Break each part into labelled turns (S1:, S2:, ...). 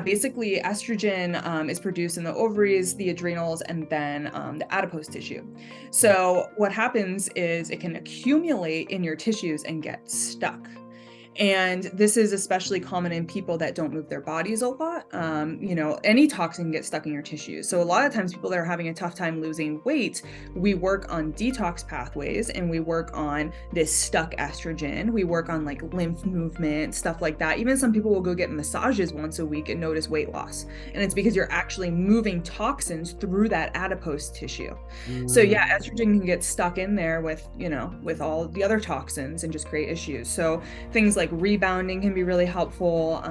S1: basically estrogen is produced in the ovaries, the adrenals, and then the adipose tissue. So what happens is it can accumulate in your tissues and get stuck. And this is especially common in people that don't move their bodies a lot. Any toxin gets stuck in your tissues. So a lot of times people that are having a tough time losing weight, we work on detox pathways and we work on this stuck estrogen. We work on like lymph movement, stuff like that. Even some people will go get massages once a week and notice weight loss. And it's because you're actually moving toxins through that adipose tissue. So yeah, estrogen can get stuck in there with all the other toxins and just create issues. So things like rebounding can be really helpful,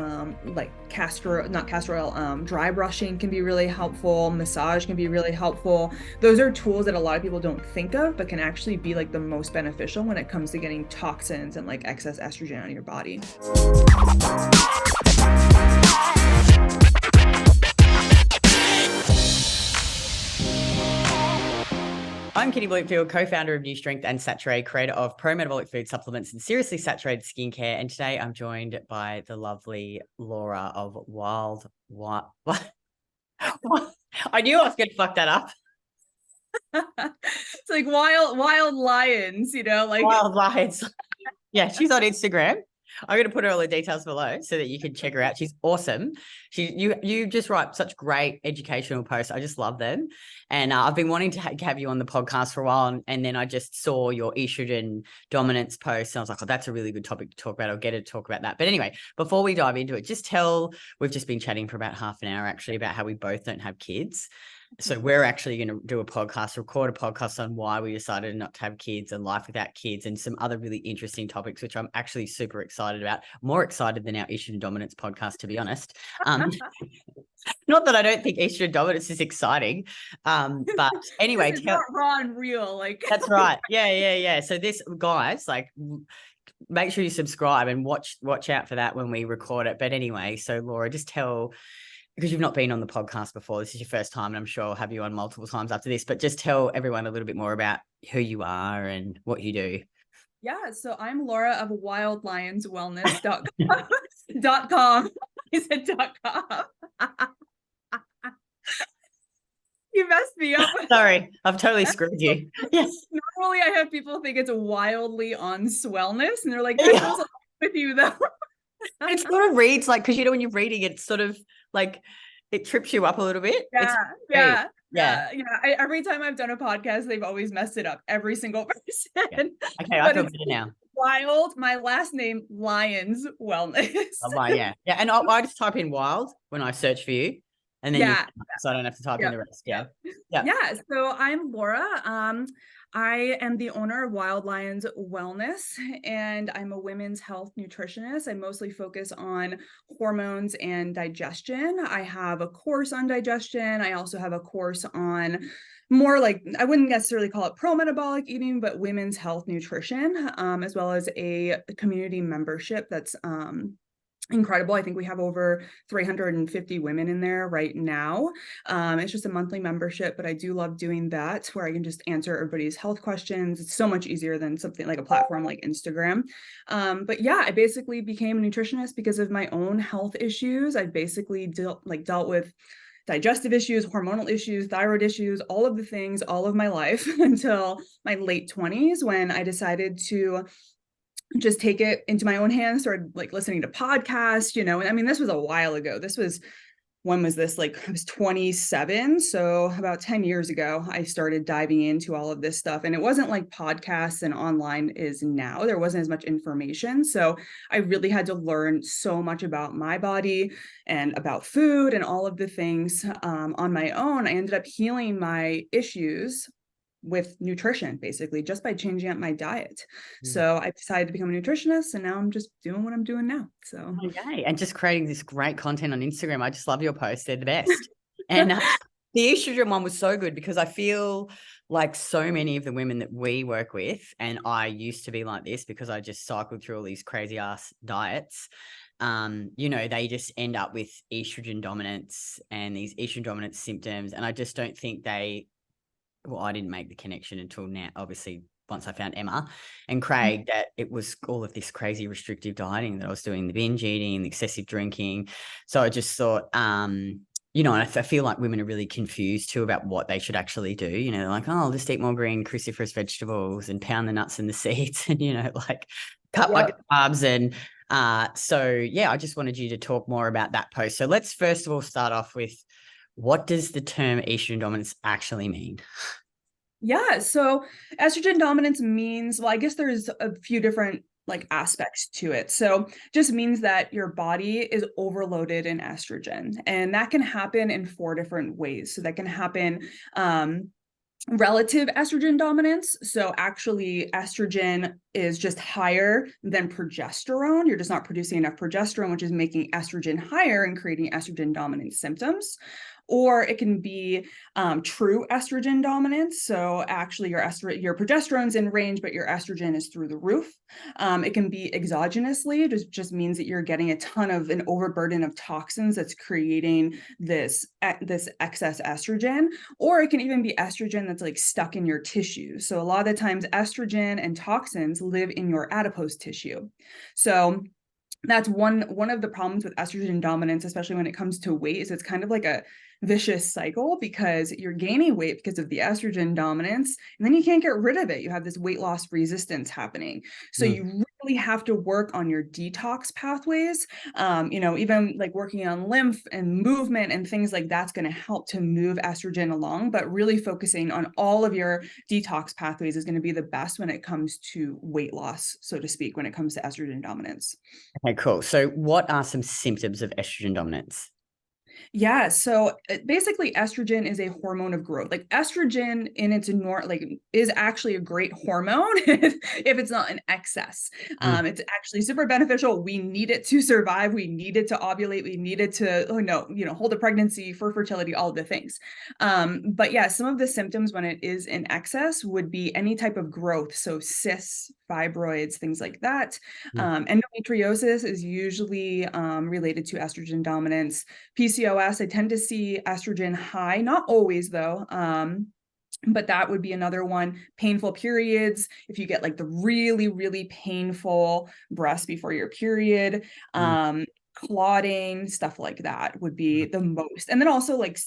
S1: like dry brushing can be really helpful, massage can be really helpful. Those are tools that a lot of people don't think of, but can actually be like the most beneficial when it comes to getting toxins and like excess estrogen out of your body.
S2: I'm Kitty Bloomfield, co-founder of New Strength and Saturée, creator of pro-metabolic food supplements and seriously saturated skincare. And today I'm joined by the lovely Laura of Wild. I knew I was going to fuck that up.
S1: It's like Wild Lyons,
S2: Wild Lyons. Yeah, she's on Instagram. I'm going to put all the details below so that you can check her out. She's awesome. You just write such great educational posts. I just love them. And I've been wanting to have you on the podcast for a while. And then I just saw your estrogen dominance post. And I was like, oh, that's a really good topic to talk about. I'll get to talk about that. But anyway, before we dive into it, we've just been chatting for about half an hour actually about how we both don't have kids. So we're actually going to record a podcast on why we decided not to have kids and life without kids and some other really interesting topics, which I'm actually super excited about, more excited than our estrogen dominance podcast, to be honest. Not that I don't think estrogen dominance is exciting. But anyway,
S1: it's not raw and real.
S2: That's right. Yeah. So this, guys, make sure you subscribe and watch out for that when we record it. But anyway, so Laura, just because you've not been on the podcast before, this is your first time, and I'm sure I'll have you on multiple times after this, but just tell everyone a little bit more about who you are and what you do.
S1: Yeah, so I'm Laura of wildlionswellness.com. I said .com. You messed me up.
S2: Sorry, I've totally screwed you. Yes.
S1: Normally I have people think it's wildly on swellness, and they're like, that goes along with you though.
S2: It sort of reads like, because when you're reading it, it's sort of like it trips you up a little bit.
S1: Yeah. Every time I've done a podcast, they've always messed it up. Every single person.
S2: Yeah. Okay, I feel better now.
S1: Wild, my last name, Lyons Wellness.
S2: Yeah. And I just type in wild when I search for you. And then so I don't have to type in the rest. Yeah.
S1: So I'm Laura. I am the owner of Wild Lyons Wellness, and I'm a women's health nutritionist. I mostly focus on hormones and digestion. I have a course on digestion. I also have a course on more I wouldn't necessarily call it pro-metabolic eating, but women's health nutrition, as well as a community membership that's incredible. I think we have over 350 women in there right now. It's just a monthly membership, but I do love doing that, where I can just answer everybody's health questions. It's so much easier than something like a platform like Instagram. But yeah, I basically became a nutritionist because of my own health issues. I basically dealt with digestive issues, hormonal issues, thyroid issues, all of the things, all of my life until my late 20s, when I decided to just take it into my own hands, started listening to podcasts, and I mean, this was a while ago. When was this? I was 27. So about 10 years ago, I started diving into all of this stuff, and it wasn't like podcasts and online is now. There wasn't as much information. So I really had to learn so much about my body and about food and all of the things on my own. I ended up healing my issues with nutrition, basically, just by changing up my diet. So I decided to become a nutritionist, and now I'm just doing what I'm doing now. So
S2: okay, and just creating this great content on Instagram. I just love your posts; they're the best. And the estrogen one was so good, because I feel like so many of the women that we work with, and I used to be like this because I just cycled through all these crazy ass diets. They just end up with estrogen dominance and these estrogen dominance symptoms, and I just don't think I didn't make the connection until now, obviously once I found Emma and Craig, that it was all of this crazy restrictive dieting that I was doing, the binge eating, the excessive drinking. So I just thought, you know, and I feel like women are really confused too about what they should actually do. You know, like, oh, I'll just eat more green cruciferous vegetables and pound the nuts and the seeds and, you know, like cut my carbs. And so, yeah, I just wanted you to talk more about that post. So let's first of all start off with, what does the term estrogen dominance actually mean?
S1: Yeah, so estrogen dominance means, well, I guess there's a few different like aspects to it. So just means that your body is overloaded in estrogen, and that can happen in 4 different ways. So that can happen relative estrogen dominance. So actually estrogen is just higher than progesterone. You're just not producing enough progesterone, which is making estrogen higher and creating estrogen dominant symptoms. Or it can be true estrogen dominance. So actually your progesterone's in range, but your estrogen is through the roof. It can be exogenously. It just means that you're getting a ton of an overburden of toxins that's creating this excess estrogen. Or it can even be estrogen that's like stuck in your tissue. So a lot of the times estrogen and toxins live in your adipose tissue. So that's one of the problems with estrogen dominance, especially when it comes to weight, is it's kind of like a vicious cycle, because you're gaining weight because of the estrogen dominance, and then you can't get rid of it. You have this weight loss resistance happening. So you really have to work on your detox pathways. You know, even like working on lymph and movement and things like that's going to help to move estrogen along, but really focusing on all of your detox pathways is going to be the best when it comes to weight loss, so to speak, when it comes to estrogen dominance.
S2: Okay, cool. So what are some symptoms of estrogen dominance?
S1: Yeah, so basically estrogen is a hormone of growth. Like estrogen in its is actually a great hormone if it's not in excess. It's actually super beneficial. We need it to survive. We need it to ovulate. We need it to, hold a pregnancy, for fertility, all of the things. But yeah, some of the symptoms when it is in excess would be any type of growth. So cysts, fibroids, things like that. Endometriosis is usually related to estrogen dominance. PCOS, I tend to see estrogen high, not always though. But that would be another one. Painful periods, if you get like the really, really painful breast before your period, clotting, stuff like that would be the most. And then also like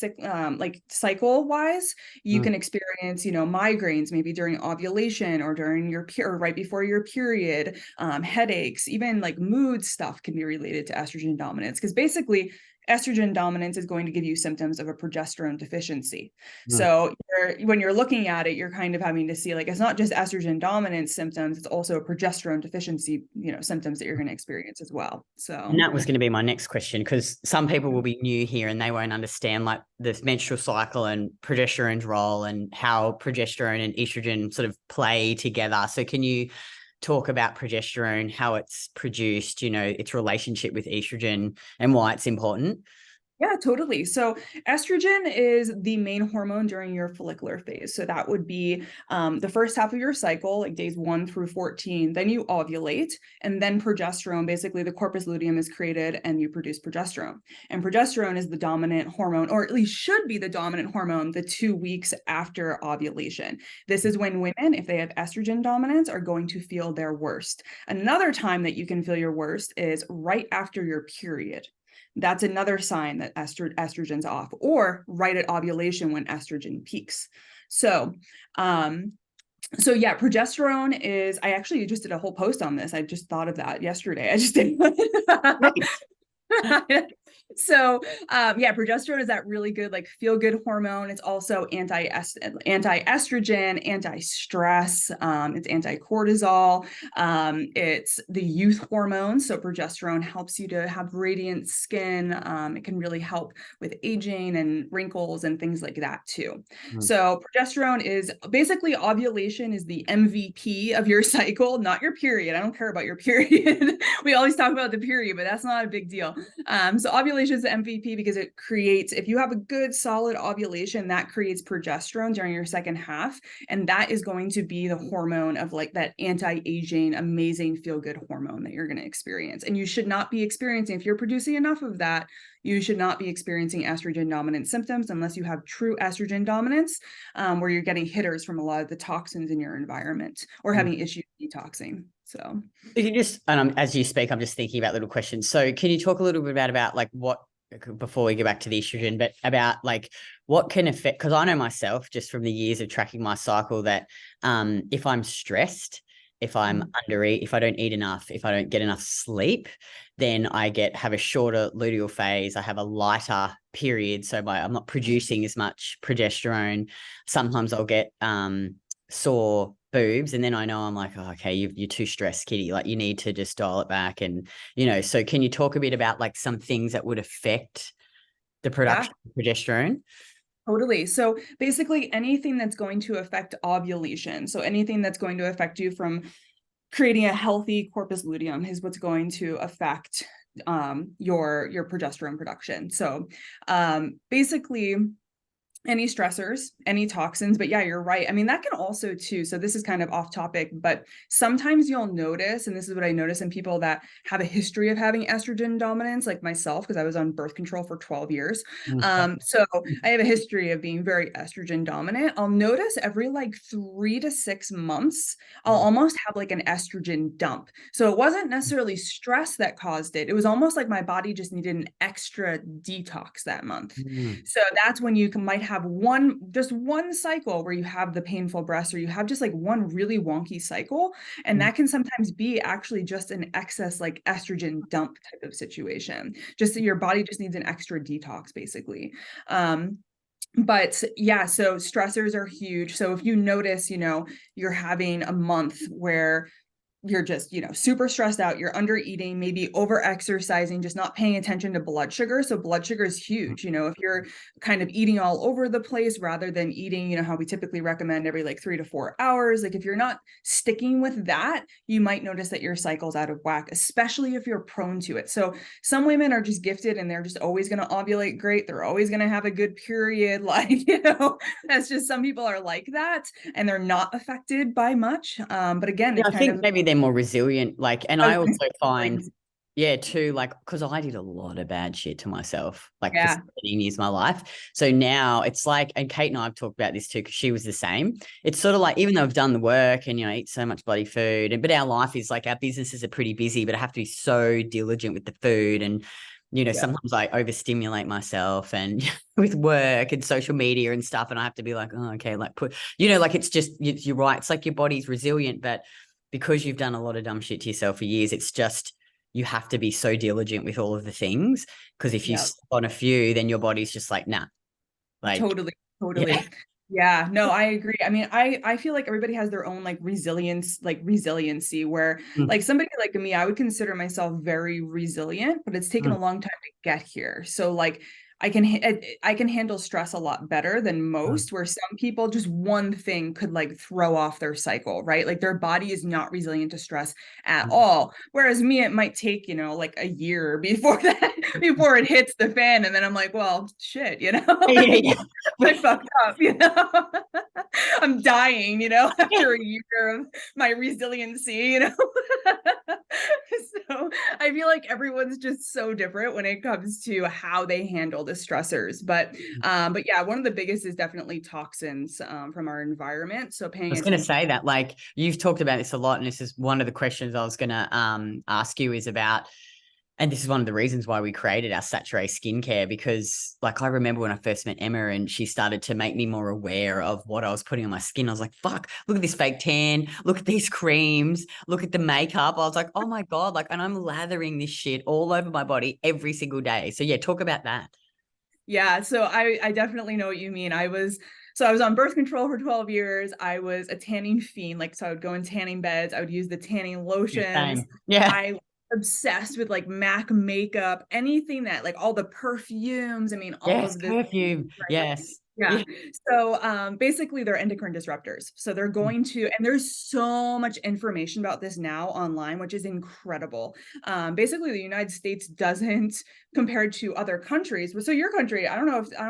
S1: cycle wise, you can experience, migraines maybe during ovulation or during or right before your period, headaches, even like mood stuff can be related to estrogen dominance, because basically estrogen dominance is going to give you symptoms of a progesterone deficiency. So when you're looking at it, you're kind of having to see like, it's not just estrogen dominance symptoms, it's also a progesterone deficiency, symptoms that you're going to experience as well. So,
S2: and that was going to be my next question, because some people will be new here and they won't understand like the menstrual cycle and progesterone's role and how progesterone and estrogen sort of play together. So can you talk about progesterone, how it's produced, its relationship with estrogen and why it's important?
S1: Yeah, totally. So estrogen is the main hormone during your follicular phase. So that would be the first half of your cycle, like days 1 through 14. Then you ovulate, and then progesterone, basically the corpus luteum is created and you produce progesterone. And progesterone is the dominant hormone, or at least should be the dominant hormone, the 2 weeks after ovulation. This is when women, if they have estrogen dominance, are going to feel their worst. Another time that you can feel your worst is right after your period. That's another sign that estrogen's off, or right at ovulation when estrogen peaks. So, yeah, progesterone is, I actually just did a whole post on this. I just thought of that yesterday. I just did. So yeah, progesterone is that really good, like feel good hormone. It's also anti-estrogen, anti-stress, it's anti-cortisol, it's the youth hormone. So progesterone helps you to have radiant skin. It can really help with aging and wrinkles and things like that too. So progesterone is basically, ovulation is the MVP of your cycle, not your period. I don't care about your period. We always talk about the period, but that's not a big deal. So ovulation is the MVP because it creates, if you have a good solid ovulation, that creates progesterone during your second half. And that is going to be the hormone of like that anti-aging, amazing feel-good hormone that you're going to experience. And you should not be experiencing, if you're producing enough of that, You should not be experiencing estrogen dominant symptoms unless you have true estrogen dominance, where you're getting hitters from a lot of the toxins in your environment or having issues detoxing. So
S2: you can just, and as you speak, I'm just thinking about little questions. So can you talk a little bit about like what, before we go back to the estrogen, but about like what can affect, because I know myself just from the years of tracking my cycle that if I'm stressed, if I'm undereat, if I don't eat enough, if I don't get enough sleep, then I have a shorter luteal phase. I have a lighter period. So I'm not producing as much progesterone. Sometimes I'll get sore boobs, and then I know I'm like, oh, okay, you're too stressed, kitty. Like you need to just dial it back. And, so can you talk a bit about like some things that would affect the production of progesterone?
S1: Totally. So basically anything that's going to affect ovulation, so anything that's going to affect you from creating a healthy corpus luteum is what's going to affect your progesterone production. So basically any stressors, any toxins, but yeah, you're right. I mean, that can also too. So this is kind of off topic, but sometimes you'll notice, and this is what I notice in people that have a history of having estrogen dominance, like myself, because I was on birth control for 12 years. So I have a history of being very estrogen dominant. I'll notice every like 3 to 6 months, I'll almost have like an estrogen dump. So it wasn't necessarily stress that caused it. It was almost like my body just needed an extra detox that month. So that's when you might have just one cycle where you have the painful breast, or you have just like one really wonky cycle. And that can sometimes be actually just an excess like estrogen dump type of situation. Just that your body just needs an extra detox basically. But yeah, so stressors are huge. So if you notice, you're having a month where you're just, super stressed out, you're under eating, maybe over exercising, just not paying attention to blood sugar. So blood sugar is huge. If you're kind of eating all over the place rather than eating, how we typically recommend every like 3 to 4 hours, like if you're not sticking with that, you might notice that your cycle's out of whack, especially if you're prone to it. So some women are just gifted and they're just always going to ovulate great. They're always going to have a good period. Like, that's just, some people are like that and they're not affected by much. But again, it's
S2: I think maybe they're more resilient. Like, and I also find, too, like, because I did a lot of bad shit to myself, like for 17 years of my life. So now it's like, and Kate and I have talked about this too, because she was the same. It's sort of like, even though I've done the work and, eat so much bloody food, but our life is like, our businesses are pretty busy, but I have to be so diligent with the food. And, sometimes I overstimulate myself and with work and social media and stuff. And I have to be like, oh, okay, like like it's just, you're right. It's like your body's resilient, but because you've done a lot of dumb shit to yourself for years, it's just, you have to be so diligent with all of the things. Because if you stop on a few, then your body's just like, nah. Like
S1: totally. Yeah, no, I agree. I mean, I feel like everybody has their own like resiliency where like somebody like me, I would consider myself very resilient, but it's taken a long time to get here. So like I can handle stress a lot better than most, where some people, just one thing could like throw off their cycle, right? Like their body is not resilient to stress at all. Whereas me, it might take, like a year before before it hits the fan. And then I'm like, well, shit, I fucked up, I'm dying, after a year of my resiliency, So I feel like everyone's just so different when it comes to how they handle the stressors. But yeah, one of the biggest is definitely toxins from our environment. So paying attention.
S2: I was going to say that, like, you've talked about this a lot, and this is one of the questions I was going to ask you is about, and this is one of the reasons why we created our Saturée skincare, because like I remember when I first met Emma and she started to make me more aware of what I was putting on my skin. I was like, fuck, look at this fake tan, look at these creams, look at the makeup. I was like, oh my God, like, and I'm lathering this shit all over my body every single day. So yeah, talk about that.
S1: Yeah, so I definitely know what you mean. I was on birth control for 12 years. I was a tanning fiend. Like, so I would go in tanning beds. I would use the tanning lotions.
S2: Yeah.
S1: I was obsessed with like MAC makeup, anything that like all the perfumes. I mean, all of this
S2: perfume. Yes.
S1: Yeah. So basically they're endocrine disruptors. So they're going to, and there's so much information about this now online, which is incredible. Basically the United States doesn't, compared to other countries. So your country, I don't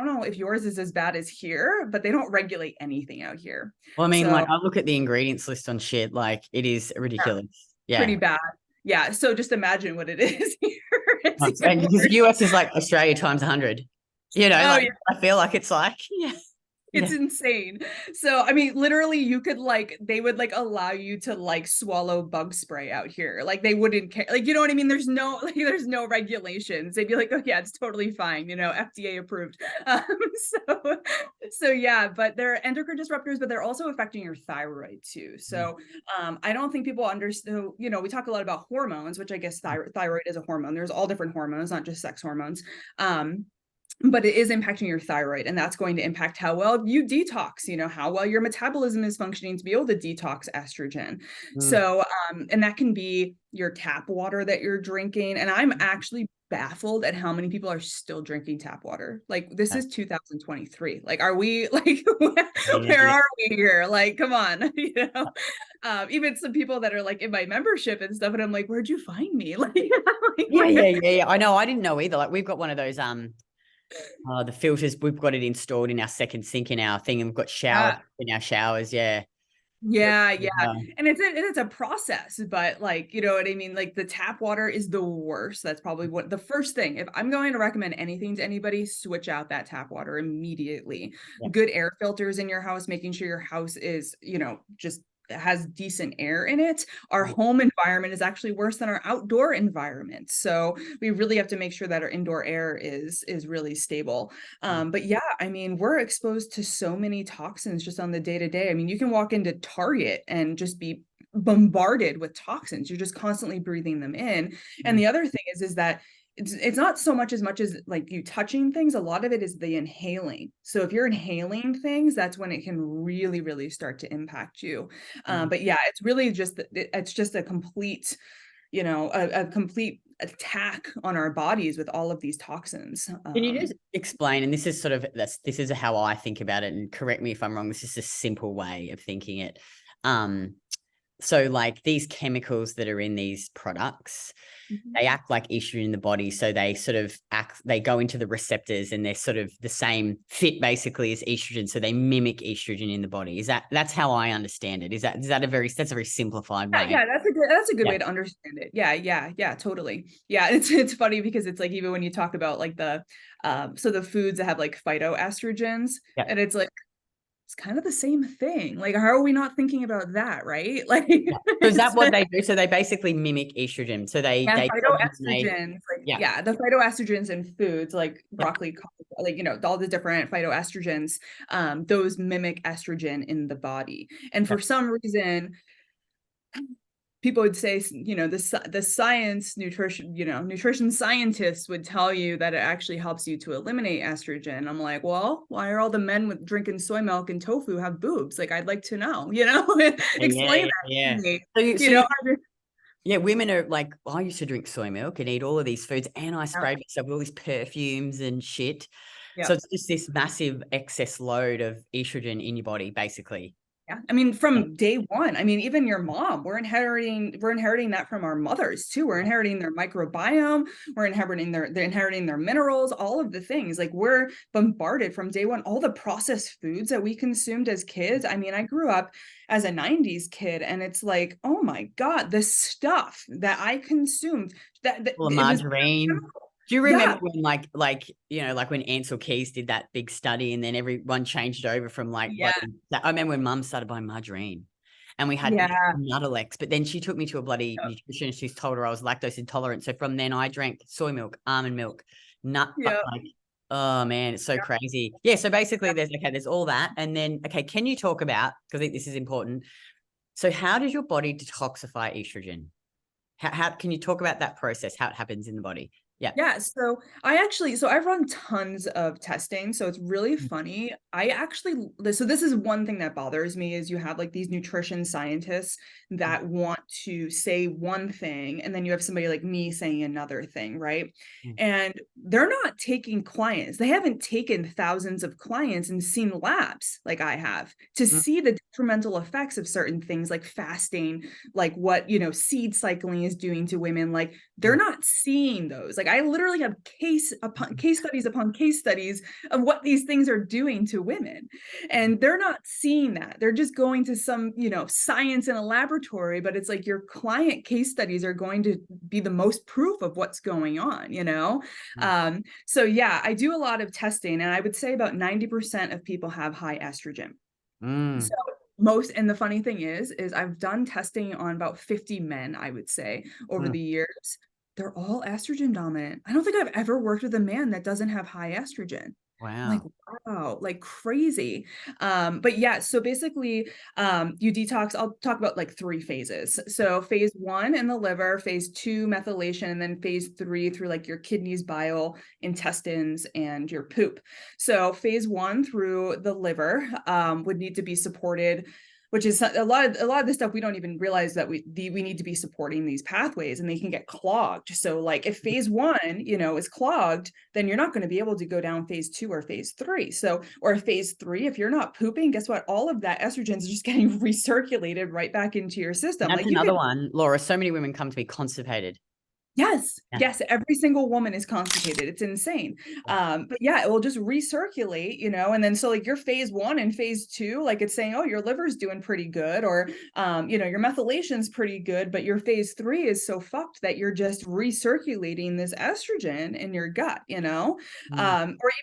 S1: know if yours is as bad as here, but they don't regulate anything out here.
S2: Well, I mean, like I look at the ingredients list on shit, like it is ridiculous. Yeah.
S1: Pretty bad. Yeah. So just imagine what it is here. It's
S2: And
S1: even
S2: because
S1: worse.
S2: the US is like Australia times 100, you know,
S1: Oh
S2: like
S1: yeah.
S2: I feel like it's like, yeah,
S1: It's
S2: yeah.
S1: insane. So, I mean, literally you could like, they would like allow you to like swallow bug spray out here. Like they wouldn't care. Like, you know what I mean? There's no, like, there's no regulations. They'd be like, oh yeah, it's totally fine. You know, FDA approved. So, so yeah, but they're endocrine disruptors, but they're also affecting your thyroid too. So, I don't think people understand, you know, we talk a lot about hormones, which I guess thyroid is a hormone. There's all different hormones, not just sex hormones. But it is impacting your thyroid, and that's going to impact how well you detox, you know, how well your metabolism is functioning to be able to detox estrogen.
S2: Mm.
S1: So, and that can be your tap water that you're drinking. And I'm actually baffled at how many people are still drinking tap water. Like, this is 2023. Like, are we like, where
S2: Yeah.
S1: are we here? Like, come on, you know? Even some people that are like in my membership and stuff, and I'm like, where'd you find me? Like,
S2: Yeah. I know. I didn't know either. Like we've got one of those, the filters, we've got it installed in our second sink in our thing, and we've got showers
S1: yeah.
S2: in our showers. Yeah.
S1: Yeah, and it's a process, but like, you know what I mean? Like the tap water is the worst. That's probably what the first thing. If I'm going to recommend anything to anybody, switch out that tap water immediately.
S2: Yeah.
S1: Good air filters in your house, making sure your house is, you know, just has decent air in it. Our home environment is actually worse than our outdoor environment. So we really have to make sure that our indoor air is really stable. But yeah, I mean, we're exposed to so many toxins just on the day to day. I mean, you can walk into Target and just be bombarded with toxins. You're just constantly breathing them in. And the other thing is that it's not so much as like you touching things. A lot of it is the inhaling. So if you're inhaling things, that's when it can really, really start to impact you. But yeah, it's really just, it's just a complete, you know, a complete attack on our bodies with all of these toxins.
S2: Can you just explain, and this is sort of, this is how I think about it, and correct me if I'm wrong, this is a simple way of thinking it. So like these chemicals that are in these products, they act like estrogen in the body. So they sort of they go into the receptors, and they're sort of the same fit basically as estrogen. So they mimic estrogen in the body. That's how I understand it. That's a very simplified way?
S1: Yeah, that's a good way to understand it. Yeah, totally. Yeah, it's funny because it's like, even when you talk about like the so the foods that have like phytoestrogens,
S2: Yeah.
S1: and it's like, it's kind of the same thing. Like, how are we not thinking about that, right? Like,
S2: So is that what they do? So they basically mimic estrogen. So they
S1: phytoestrogens, like,
S2: yeah.
S1: yeah, the phytoestrogens in foods like broccoli, like, you know, all the different phytoestrogens, those mimic estrogen in the body. And for some reason, people would say, you know, the science nutrition, you know, nutrition scientists would tell you that it actually helps you to eliminate estrogen. I'm like, well, why are all the men with drinking soy milk and tofu have boobs? Like, I'd like to know, you know, explain that to me. You know,
S2: Yeah, women are like, I used to drink soy milk and eat all of these foods, and I sprayed myself with all these perfumes and shit. So it's just this massive excess load of estrogen in your body, basically.
S1: Yeah, I mean, from day one. I mean, even your mom, we're inheriting that from our mothers too. We're inheriting their microbiome, we're inheriting their minerals, all of the things. Like, we're bombarded from day one. All the processed foods that we consumed as kids. I mean, I grew up as a 90s kid, and it's like, oh my God, the stuff that I consumed, that
S2: Well,
S1: it was
S2: margarine. Do you remember when you know, like when Ansel Keys did that big study, and then everyone changed over from like I remember when mum started buying margarine, and we had Nuttalex, but then she took me to a bloody nutritionist who's told her I was lactose intolerant. So from then I drank soy milk, almond milk, like, oh man, it's so crazy. Yeah. So basically there's all that. And then, can you talk about, because I think this is important. So how does your body detoxify estrogen? How can you talk about that process, how it happens in the body?
S1: Yeah, so I've run tons of testing. So it's really funny. So this is one thing that bothers me, is you have like these nutrition scientists that want to say one thing, and then you have somebody like me saying another thing, right? And they're not taking clients. They haven't taken thousands of clients and seen labs like I have to see the detrimental effects of certain things like fasting, like what, you know, seed cycling is doing to women. Like, they're not seeing those. Like, I literally have case studies upon case studies of what these things are doing to women. And they're not seeing that. They're just going to some, science in a laboratory, but it's like your client case studies are going to be the most proof of what's going on, So yeah, I do a lot of testing, and I would say about 90% of people have high estrogen. So and the funny thing is I've done testing on about 50 men, I would say, over the years. They're all estrogen dominant. I don't think I've ever worked with a man that doesn't have high estrogen. I'm like,
S2: Wow.
S1: wow, like crazy. But yeah, so basically, you detox. I'll talk about like 3 phases. So phase 1 in the liver, phase 2 methylation, and then phase 3 through like your kidneys, bile, intestines, and your poop. So phase 1 through the liver would need to be supported, which is a lot of this stuff we don't even realize that we need to be supporting these pathways, and they can get clogged. So like if phase 1, is clogged, then you're not going to be able to go down phase 2 or phase 3. So, or phase 3, if you're not pooping, guess what? All of that estrogen is just getting recirculated right back into your system.
S2: That's
S1: Like
S2: another one, Laura. So many women come to be constipated.
S1: Yes.
S2: Yeah.
S1: Yes. Every single woman is constipated. It's insane. But yeah, it will just recirculate, and then so like your phase 1 and phase 2, like it's saying, oh, your liver's doing pretty good, or your methylation's pretty good, but your phase 3 is so fucked that you're just recirculating this estrogen in your gut, or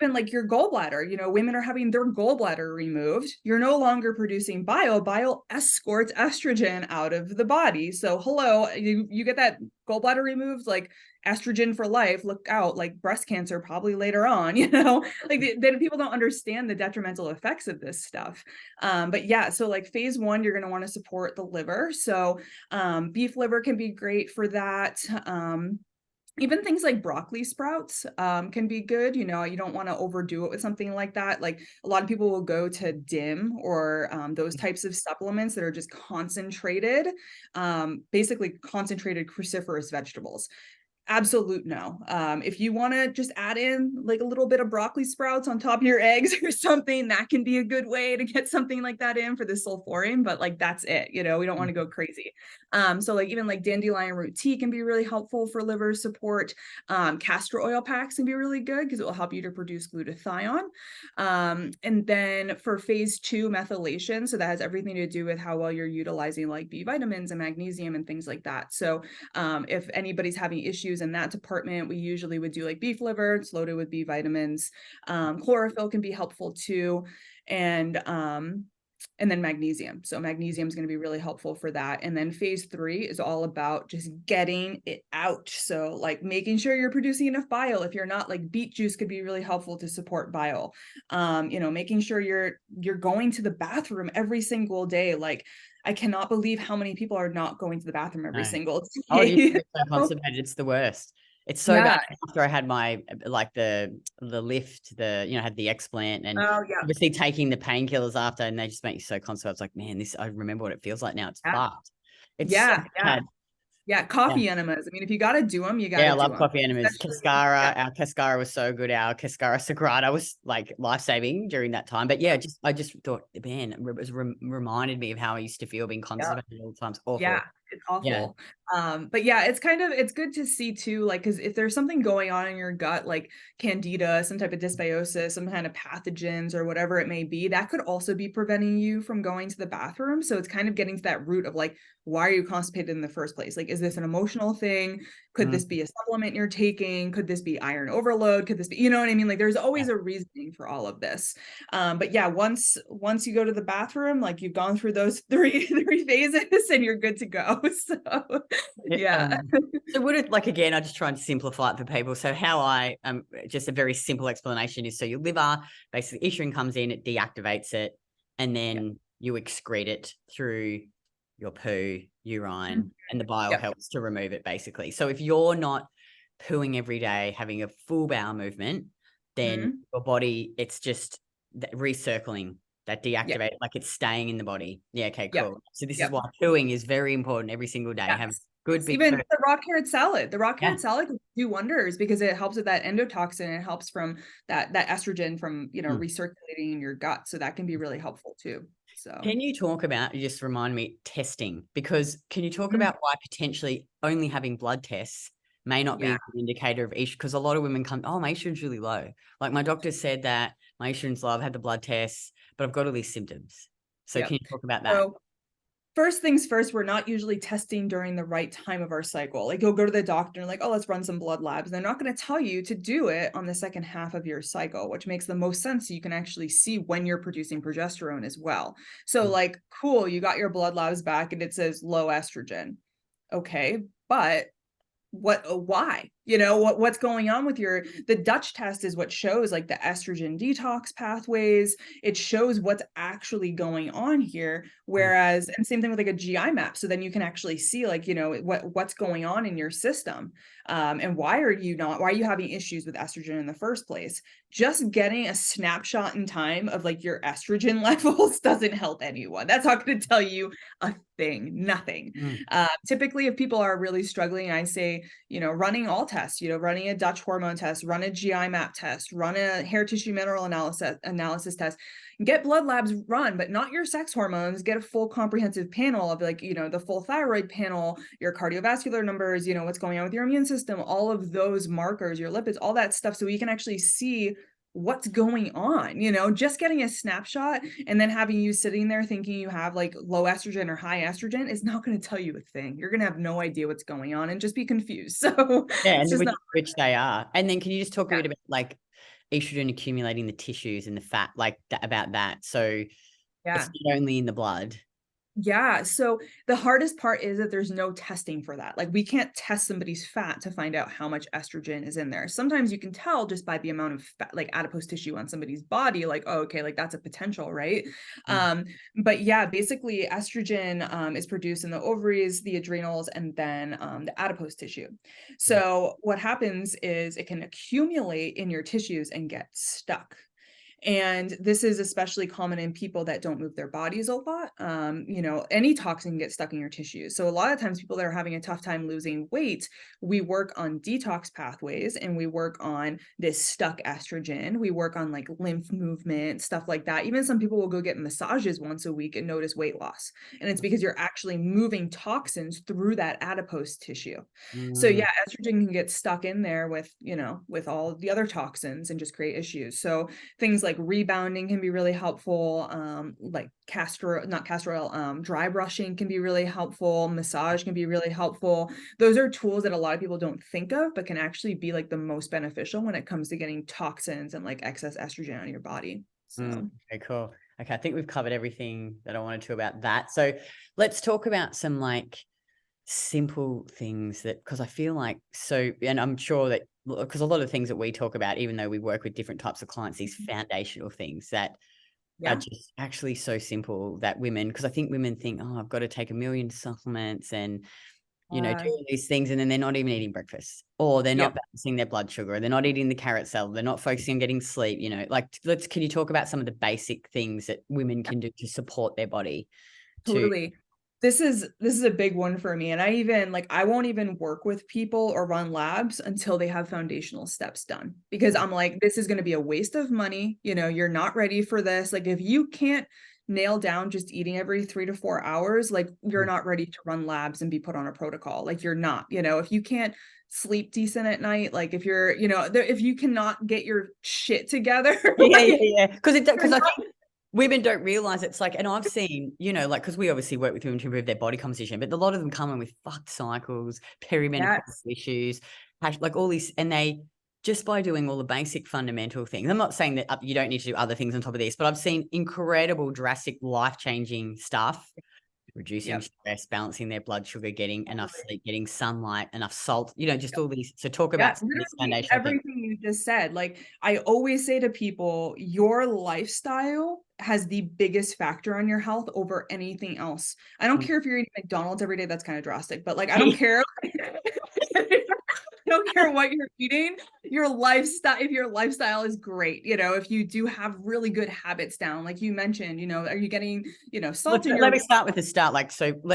S1: even like your gallbladder, women are having their gallbladder removed. You're no longer producing bile. Bile escorts estrogen out of the body. So hello, you get that gallbladder removed, like estrogen for life, look out, like breast cancer probably later on, like then people don't understand the detrimental effects of this stuff. But yeah, so like phase 1, you're going to want to support the liver. So beef liver can be great for that. Even things like broccoli sprouts can be good. You don't want to overdo it with something like that. Like a lot of people will go to DIM or those types of supplements that are just concentrated, basically concentrated cruciferous vegetables. Absolute no. If you want to just add in like a little bit of broccoli sprouts on top of your eggs or something, that can be a good way to get something like that in for the sulforaphane, but like that's it, we don't want to go crazy. So like even like dandelion root tea can be really helpful for liver support. Castor oil packs can be really good because it will help you to produce glutathione. And then for phase 2 methylation, so that has everything to do with how well you're utilizing like B vitamins and magnesium and things like that. So if anybody's having issues in that department, we usually would do like beef liver. It's loaded with B vitamins. Chlorophyll can be helpful too. And then magnesium. So magnesium is going to be really helpful for that. And then phase 3 is all about just getting it out. So like making sure you're producing enough bile. If you're not, like beet juice could be really helpful to support bile. Making sure you're going to the bathroom every single day. Like I cannot believe how many people are not going to the bathroom every single day.
S2: Oh, it used to be so constipated. It's the worst. It's so bad. After I had my like the lift, had the explant, and obviously taking the painkillers after, and they just make you so constipated. I was like, man, I remember what it feels like now. It's fucked. It's so bad.
S1: Yeah, coffee enemas. I mean, if you got to do them, you got to do them.
S2: I love coffee enemas. Cascara, our Cascara was so good. Our Cascara Sagrada was like life-saving during that time. But yeah, I just thought, man, it was reminded me of how I used to feel being constipated all the time. It's awful.
S1: Yeah, it's awful. But yeah, it's good to see too, like, because if there's something going on in your gut, like candida, some type of dysbiosis, some kind of pathogens or whatever it may be, that could also be preventing you from going to the bathroom. So it's kind of getting to that root of like, why are you constipated in the first place? Like, is this an emotional thing? Could this be a supplement you're taking? Could this be iron overload? Could this be, you know what I mean? Like there's always a reasoning for all of this. But yeah, once you go to the bathroom, like you've gone through those three phases and you're good to go. So yeah.
S2: So would it, like, again, I just try and simplify it for people. So how I, just a very simple explanation is, so your liver, basically estrogen comes in, it deactivates it, and then you excrete it through your poo, urine, and the bile helps to remove it, basically. So if you're not pooing every day, having a full bowel movement, then your body, it's just recircling that deactivate, like it's staying in the body. Yeah. Okay, cool. So this is why pooing is very important every single day. Have good big
S1: even the raw carrot salad. The raw carrot salad can do wonders because it helps with that endotoxin. It helps from that estrogen from, recirculating in your gut. So that can be really helpful too. So
S2: can you talk about, you just remind me, testing, because can you talk about why potentially only having blood tests may not be
S1: Yeah.
S2: an indicator of estrogen, because a lot of women come, oh, my estrogen's really low. Like my doctor said that my estrogen's low. I've had the blood tests, but I've got all these symptoms. So
S1: Yep.
S2: can you talk about that?
S1: So first things first, we're not usually testing during the right time of our cycle. Like you'll go to the doctor and like, oh, let's run some blood labs. They're not going to tell you to do it on the second half of your cycle, which makes the most sense. So you can actually see when you're producing progesterone as well. So like, cool, you got your blood labs back and it says low estrogen. Okay, but why, what's going on with the Dutch test is what shows like the estrogen detox pathways. It shows what's actually going on here, whereas, and same thing with like a GI map, so then you can actually see like what's going on in your system, and why are you having issues with estrogen in the first place. Just getting a snapshot in time of like your estrogen levels doesn't help anyone. That's not going to tell you a thing, nothing. Typically, if people are really struggling, I say, running all tests, running a Dutch hormone test, run a GI map test, run a hair tissue mineral analysis test, get blood labs run, but not your sex hormones. Get a full comprehensive panel of like, the full thyroid panel, your cardiovascular numbers, what's going on with your immune system, all of those markers, your lipids, all that stuff. So we can actually see what's going on. Just getting a snapshot and then having you sitting there thinking you have like low estrogen or high estrogen is not going to tell you a thing. You're going to have no idea what's going on and just be confused. So
S2: Yeah,
S1: it's
S2: and
S1: just not.
S2: which they are. And then can you just talk a
S1: Yeah.
S2: bit about like estrogen accumulating the tissues and the fat, like about that? So
S1: Yeah.
S2: it's not only in the blood.
S1: Yeah. So the hardest part is that there's no testing for that. Like we can't test somebody's fat to find out how much estrogen is in there. Sometimes you can tell just by the amount of fat, like adipose tissue on somebody's body, like, oh, okay, like that's a potential, right? But yeah, basically estrogen is produced in the ovaries, the adrenals, and then the adipose tissue. So what happens is it can accumulate in your tissues and get stuck. And this is especially common in people that don't move their bodies a lot. Any toxin can get stuck in your tissues. So a lot of times people that are having a tough time losing weight, we work on detox pathways and we work on this stuck estrogen. We work on like lymph movement, stuff like that. Even some people will go get massages once a week and notice weight loss. And it's because you're actually moving toxins through that adipose tissue. So yeah, estrogen can get stuck in there with all the other toxins and just create issues. So things like rebounding can be really helpful. Like dry brushing can be really helpful. Massage can be really helpful. Those are tools that a lot of people don't think of, but can actually be like the most beneficial when it comes to getting toxins and like excess estrogen out of your body. So.
S2: Okay, cool. Okay, I think we've covered everything that I wanted to about that. So let's talk about some like simple things that, because I feel like and I'm sure that because a lot of things that we talk about, even though we work with different types of clients, these foundational things that are just actually so simple that women, because I think women think, oh, I've got to take 1 million supplements and do all these things, and then they're not even eating breakfast, or they're not balancing their blood sugar, or they're not eating the carrot salad, they're not focusing on getting sleep. Can you talk about some of the basic things that women can do to support their body?
S1: Totally. This is a big one for me. And I won't even work with people or run labs until they have foundational steps done, because I'm like, this is going to be a waste of money. You're not ready for this. Like if you can't nail down just eating every 3 to 4 hours, like you're not ready to run labs and be put on a protocol. Like you're not, if you can't sleep decent at night, like if you're, if you cannot get your shit together.
S2: Because I think women don't realize it's like, and I've seen, like, because we obviously work with women to improve their body composition, but a lot of them come in with fucked cycles, perimenopausal issues, like all these, and they, just by doing all the basic fundamental things, I'm not saying that you don't need to do other things on top of this, but I've seen incredible, drastic, life-changing stuff, reducing stress, balancing their blood sugar, getting enough sleep, getting sunlight, enough salt, just all these. So talk about some of these foundational things.
S1: Everything you just said. Like I always say to people, your lifestyle has the biggest factor on your health over anything else. I don't care if you're eating McDonald's every day. That's kind of drastic, but like, I don't care. I don't care what you're eating, your lifestyle, if your lifestyle is great, if you do have really good habits down, like you mentioned, are you getting, salt in your...
S2: Let me start with the start. Like,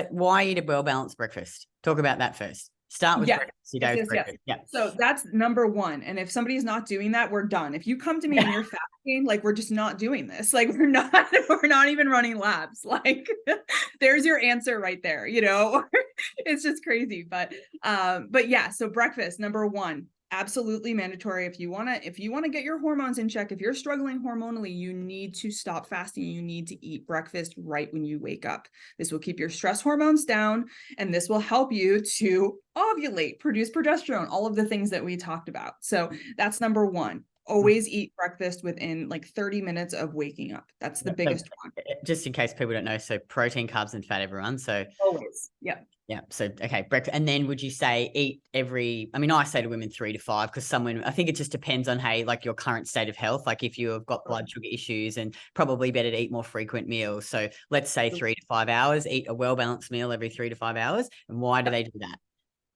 S2: why eat a well-balanced breakfast? Talk about that first. Start with
S1: Yeah.
S2: breakfast, your day with
S1: Yes.
S2: breakfast. Yeah.
S1: So that's number one. And if somebody's not doing that, we're done. If you come to me and you're fasting, like we're just not doing this. Like we're not even running labs. Like there's your answer right there, you know. It's just crazy. But yeah, so breakfast, number one, absolutely mandatory. If you want to get your hormones in check, if you're struggling hormonally, you need to stop fasting. You need to eat breakfast right when you wake up. This will keep your stress hormones down, and this will help you to ovulate, produce progesterone, all of the things that we talked about. So that's number one. Always eat breakfast within like 30 minutes of waking up. That's the biggest one.
S2: Just in case people don't know, so protein, carbs, and fat, everyone. So
S1: always. Yeah.
S2: Yeah. So, okay. Breakfast. And then would you say eat I say to women 3 to 5, because some women, I think it just depends on, hey, like your current state of health. Like if you have got blood sugar issues, and probably better to eat more frequent meals. So let's say 3 to 5 hours, eat a well-balanced meal every 3 to 5 hours. And why do they do that?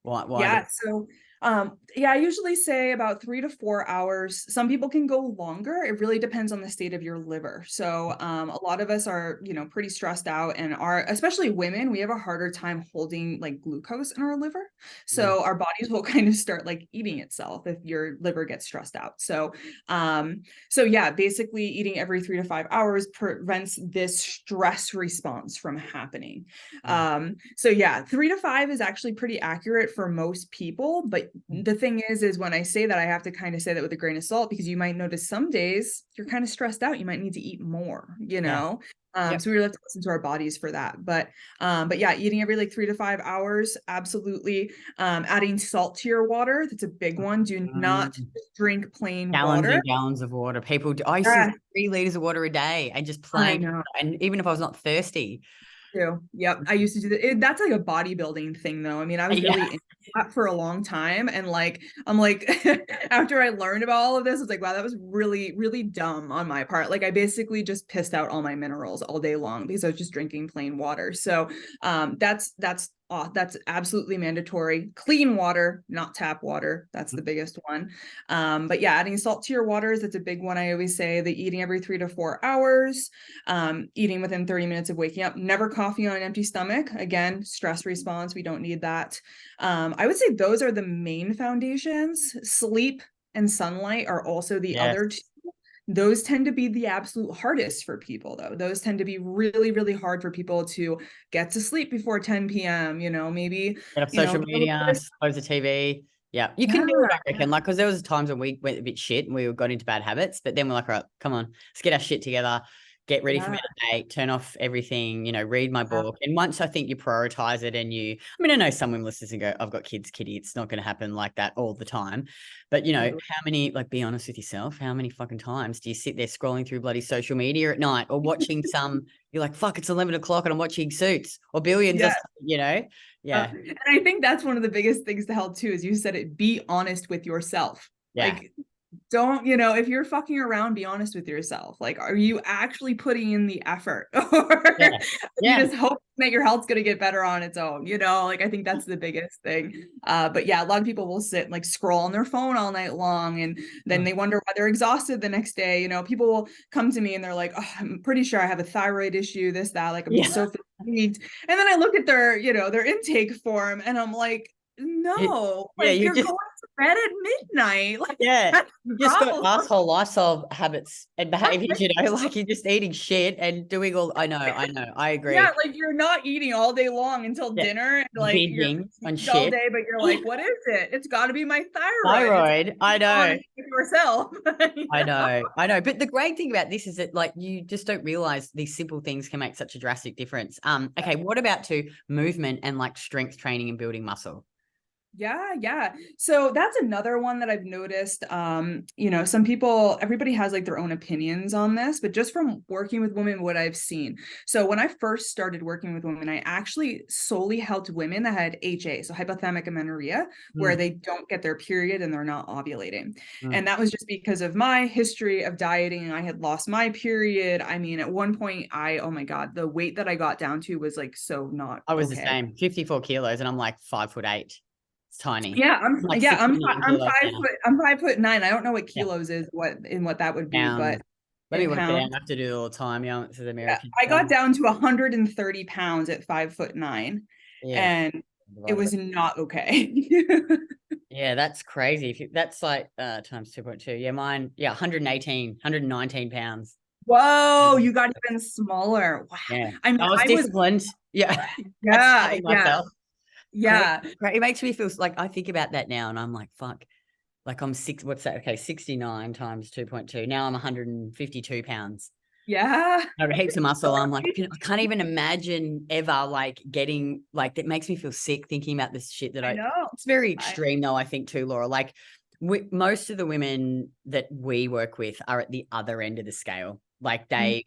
S2: Why?
S1: So I usually say about 3 to 4 hours. Some people can go longer. It really depends on the state of your liver. So a lot of us are, pretty stressed out, and especially women, we have a harder time holding like glucose in our liver. So our bodies will kind of start like eating itself if your liver gets stressed out. So basically eating every 3 to 5 hours prevents this stress response from happening. 3 to 5 is actually pretty accurate for most people. But the thing is when I say that, I have to kind of say that with a grain of salt, because you might notice some days you're kind of stressed out. You might need to eat more, So we really have to listen to our bodies for that. But yeah, eating every like 3 to 5 hours, absolutely. Adding salt to your water, that's a big one. Do not drink plain water.
S2: And gallons of water. People, I used to drink 3 liters of water a day, and just plain, and even if I was not thirsty.
S1: Yep. I used to do that. That's like a bodybuilding thing though. I mean, I was really into that for a long time. And like, I'm like, after I learned about all of this, it's like, wow, that was really, really dumb on my part. Like I basically just pissed out all my minerals all day long because I was just drinking plain water. So that's absolutely mandatory. Clean water, not tap water. That's the biggest one. But yeah, adding salt to your waters, that's a big one. I always say the eating every 3 to 4 hours, eating within 30 minutes of waking up, never coffee on an empty stomach. Again, stress response. We don't need that. I would say those are the main foundations. Sleep and sunlight are also the other two. Those tend to be the absolute hardest for people, though. Those tend to be really, really hard for people to get to sleep before 10 p.m. Maybe
S2: get off social media, close the TV. Yeah, you can do it, I reckon. Like, because there was times when we went a bit shit and we got into bad habits, but then we're like, all right, come on, let's get our shit together, get ready for meditate, turn off everything, read my book. And once I think you prioritize it, and I know some women listen and go, I've got kids, kitty, it's not going to happen like that all the time. But, how many, like, be honest with yourself, how many fucking times do you sit there scrolling through bloody social media at night, or watching you're like, fuck, it's 11 o'clock and I'm watching Suits or Billions, or something, Yeah.
S1: And I think that's one of the biggest things to help too, is you said it, be honest with yourself. Yeah. Like, don't, if you're fucking around, be honest with yourself. Like, are you actually putting in the effort? Or you just hope that your health's going to get better on its own, like, I think that's the biggest thing. But yeah, a lot of people will sit and like scroll on their phone all night long, and then they wonder why they're exhausted the next day. People will come to me and they're like, oh, I'm pretty sure I have a thyroid issue, this, that, like, I'm just so fatigued. And then I look at their, their intake form, and I'm like, no, you're going to bed at midnight. Like,
S2: you just got asshole lifestyle habits and behaviors, like you're just eating shit and doing all. I know, I agree.
S1: Yeah, like you're not eating all day long until dinner, and like you're on shit all day, but you're like, what is it? It's got to be my thyroid.
S2: I know.
S1: Yourself.
S2: I know. But the great thing about this is that, like, you just don't realize these simple things can make such a drastic difference. Okay, what about movement and like strength training and building muscle?
S1: Yeah. So that's another one that I've noticed. Some people, everybody has like their own opinions on this, but just from working with women, what I've seen. So when I first started working with women, I actually solely helped women that had HA, so hypothalamic amenorrhea, where they don't get their period and they're not ovulating. And that was just because of my history of dieting. I had lost my period. I mean, at one point, oh my God, the weight that I got down to was like so not.
S2: I was the same, 54 kilos, and I'm like 5'8". Tiny.
S1: Yeah, I'm 5'9". I don't know what kilos is, what that would be, but
S2: let me work it out. I have to do it all the time. This is American.
S1: I got down to 130 pounds at 5'9". And it was not okay.
S2: Yeah, that's crazy. If you, that's like times 2.2. Yeah, mine, 119 pounds.
S1: Whoa, you got even smaller. Wow.
S2: Yeah.
S1: I mean,
S2: I was
S1: I was,
S2: disciplined. Yeah. At
S1: yeah,
S2: starving
S1: yeah,
S2: myself.
S1: yeah,
S2: It makes me feel like I think about that now and I'm like, fuck, like I'm what's that? Okay, 69 times 2.2. Now I'm 152 pounds.
S1: yeah.
S2: I got heaps of muscle. I'm like, I can't even imagine ever like getting like that makes me feel sick thinking about this shit that
S1: I know.
S2: it's very extreme though, I think too, Laura. Like most of the women that we work with are at the other end of the scale. Like they've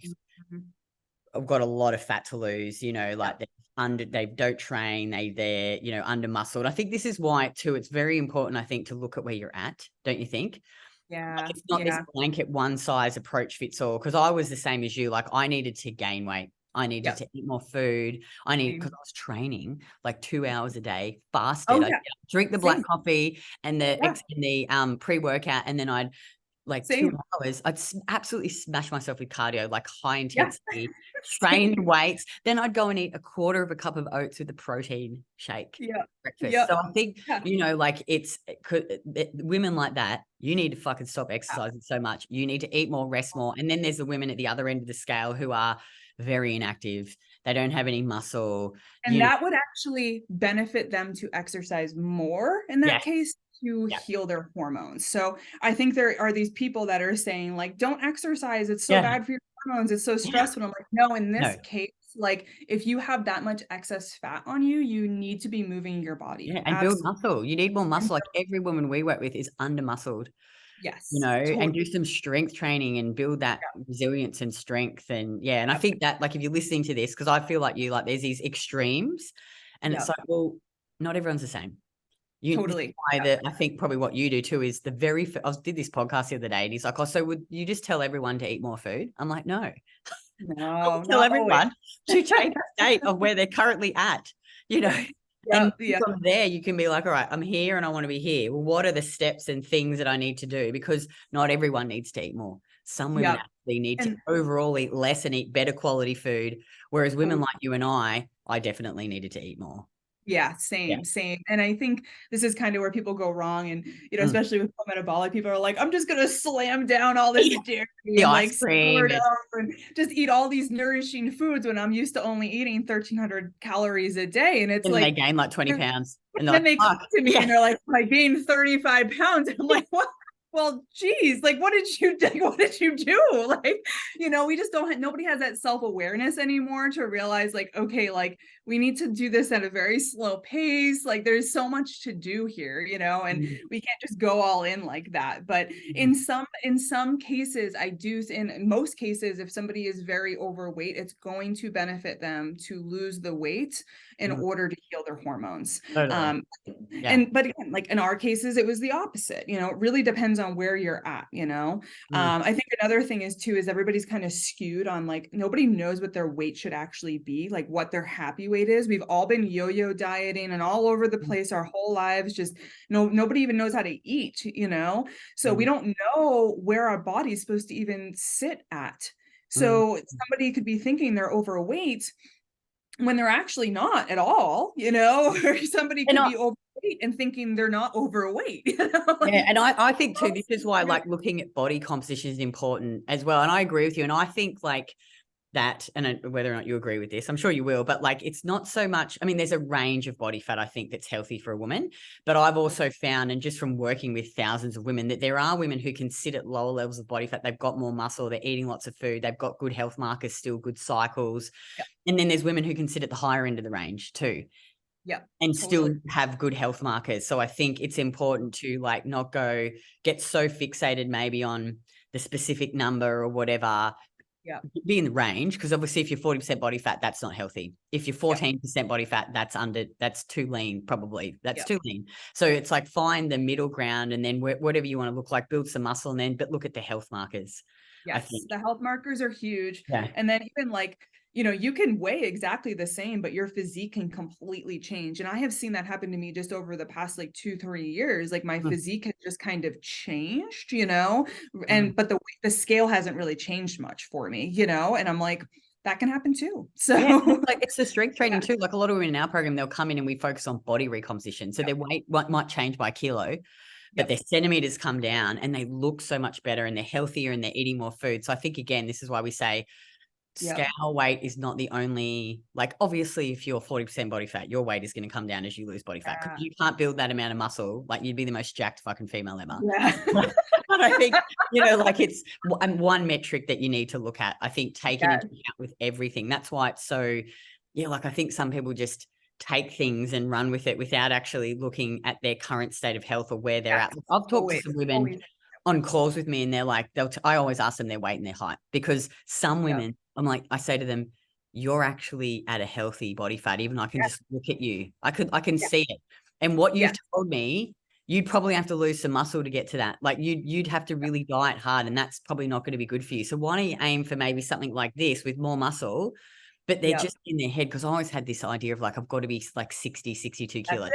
S2: got a lot of fat to lose, you know, like they don't train, they're, you know, under muscled. I think this is why too, it's very important, I think, to look at where you're at, don't you think? Like
S1: Yeah,
S2: it's not this blanket one size approach fits all. Because I was the same as you. Like I needed to gain weight. I needed to eat more food. Because I was training like 2 hours a day, fasted.
S1: Oh
S2: I'd
S1: yeah,
S2: drink the black coffee and
S1: yeah,
S2: the pre-workout, and then I'd like 2
S1: same.
S2: hours. I'd absolutely smash myself with cardio, like high
S1: Yeah,
S2: intensity, train weights. Then I'd go and eat a quarter of a cup of oats with a protein shake
S1: yeah,
S2: breakfast.
S1: yeah,
S2: So I think,
S1: yeah.
S2: you know, like women like that, you need to fucking stop exercising so much. You need to eat more, rest more. And then there's the women at the other end of the scale who are very inactive. They don't have any muscle.
S1: And
S2: You know,
S1: that would actually benefit them to exercise more in that case to heal their hormones. So I think there are these people that are saying like, don't exercise. It's so bad for your hormones. It's so stressful. I'm like, no, in this case, like if you have that much excess fat on you, you need to be moving your body.
S2: and build muscle. You need more muscle. Like every woman we work with is under muscled. You
S1: Yes,
S2: know,
S1: totally.
S2: and do some strength training and build that resilience and strength. And and I think that like if you're listening to this, because I feel like you, like there's these extremes and it's like, well, not everyone's the same. This is why that I think probably what you do too is I did this podcast the other day and he's like, oh, so would you just tell everyone to eat more food? I'm like, no,
S1: No,
S2: tell
S1: not always.
S2: everyone to change the state of where they're currently at, you know. And from there, you can be like, all right, I'm here and I want to be here. Well, what are the steps and things that I need to do? Because not everyone needs to eat more. Some women actually need to overall eat less and eat better quality food. Whereas women like you and I definitely needed to eat more.
S1: Yeah, same. And I think this is kind of where people go wrong. And, you know, especially with metabolic, people are like, I'm just going to slam down all this dairy and like sourdough and just eat all these nourishing foods when I'm used to only eating 1,300 calories a day. And it's
S2: and
S1: like,
S2: they gain like 20 pounds. And
S1: then they come to me and they're like, I gained 35 pounds. And I'm like, what? Well, geez, like, what did you do? What did you do? Like, you know, we just don't, nobody has that self-awareness anymore to realize like, okay, like we need to do this at a very slow pace. Like there's so much to do here, you know, and we can't just go all in like that. But in some cases, in most cases, if somebody is very overweight, it's going to benefit them to lose the weight in order to heal their hormones.
S2: Totally.
S1: But again, like in our cases, it was the opposite. You know, it really depends on where you're at, you know. I think another thing is everybody's kind of skewed on like nobody knows what their weight should actually be, like what their happy weight is. We've all been yo-yo dieting and all over the place our whole lives. Just nobody even knows how to eat, you know. So we don't know where our body's supposed to even sit at. So somebody could be thinking they're overweight when they're actually not at all, you know, or somebody could be overweight and thinking they're not overweight. You know? Like,
S2: and I think too, this is why like looking at body composition is important as well. And I agree with you. And I think like that, and whether or not you agree with this, I'm sure you will, but like it's not so much, I mean, there's a range of body fat I think that's healthy for a woman, but I've also found, and just from working with thousands of women, that there are women who can sit at lower levels of body fat. They've got more muscle, they're eating lots of food, they've got good health markers, still good cycles. And then there's women who can sit at the higher end of the range too. And still have good health markers. So I think it's important to like not get so fixated maybe on the specific number or whatever. Be in the range, because obviously if you're 40% body fat, that's not healthy. If you're 14% body fat, that's too lean, probably. That's too lean. So it's like find the middle ground, and then whatever you want to look like, build some muscle, and then but look at the health markers.
S1: Yes, the health markers are huge.
S2: Yeah.
S1: And then even like, you know, you can weigh exactly the same, but your physique can completely change. And I have seen that happen to me just over the past like 2-3 years. Like my physique has just kind of changed, you know, but the scale hasn't really changed much for me, you know, and I'm like, that can happen too. So
S2: yeah, like it's the strength training too. Like a lot of women in our program, they'll come in and we focus on body recomposition. So their weight might change by a kilo, but their centimeters come down and they look so much better and they're healthier and they're eating more food. So I think, again, this is why we say scale weight is not the only, like, obviously if you're 40% body fat, your weight is going to come down as you lose body fat, because you can't build that amount of muscle. Like, you'd be the most jacked fucking female ever. But I think, like, it's one metric that you need to look at. I think taking into account with everything. That's why it's so, like, I think some people just take things and run with it without actually looking at their current state of health or where they're at. I've talked to some women on calls with me and they're like, I always ask them their weight and their height, because some women, I say to them, you're actually at a healthy body fat. Even I can just look at you. I can see it. And what you've told me, you'd probably have to lose some muscle to get to that. Like you'd have to really diet hard, and that's probably not going to be good for you. So why don't you aim for maybe something like this with more muscle, but they're just in their head. Because I always had this idea of like, I've got to be like 60, 62 kilos.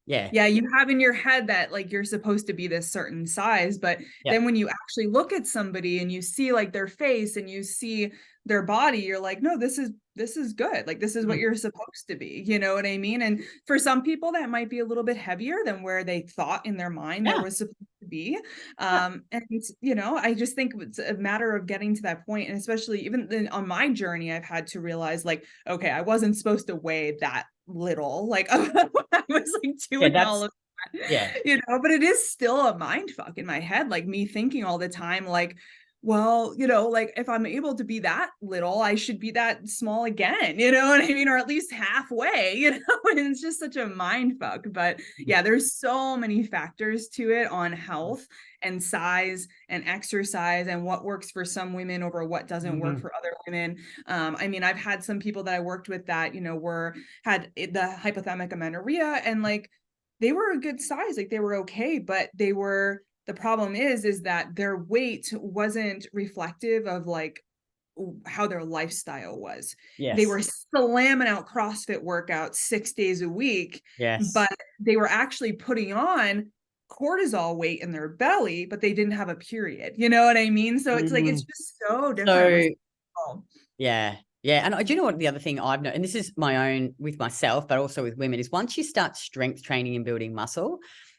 S2: Yeah,
S1: you have in your head that like you're supposed to be this certain size, but then when you actually look at somebody and you see like their face and you see their body, you're like, no, this is good. Like, this is what you're supposed to be. You know what I mean? And for some people that might be a little bit heavier than where they thought in their mind there was supposed to be. And I just think it's a matter of getting to that point. And especially even on my journey, I've had to realize like, okay, I wasn't supposed to weigh that little, like I was like doing all of that, but it is still a mind fuck in my head, like me thinking all the time, like, well, like if I'm able to be that little, I should be that small again, you know what I mean? Or at least halfway, and it's just such a mind fuck. But there's so many factors to it on health and size and exercise and what works for some women over what doesn't work for other women. I mean, I've had some people that I worked with that, had the hypothalamic amenorrhea, and like they were a good size, like they were okay, but the problem is that their weight wasn't reflective of like how their lifestyle was. They were slamming out CrossFit workouts 6 days a week, but they were actually putting on cortisol weight in their belly, but they didn't have a period. You know what I mean? So it's like, it's just so different.
S2: Yeah. And do you know what the other thing I've known, and this is my own with myself, but also with women, is once you start strength training and building muscle,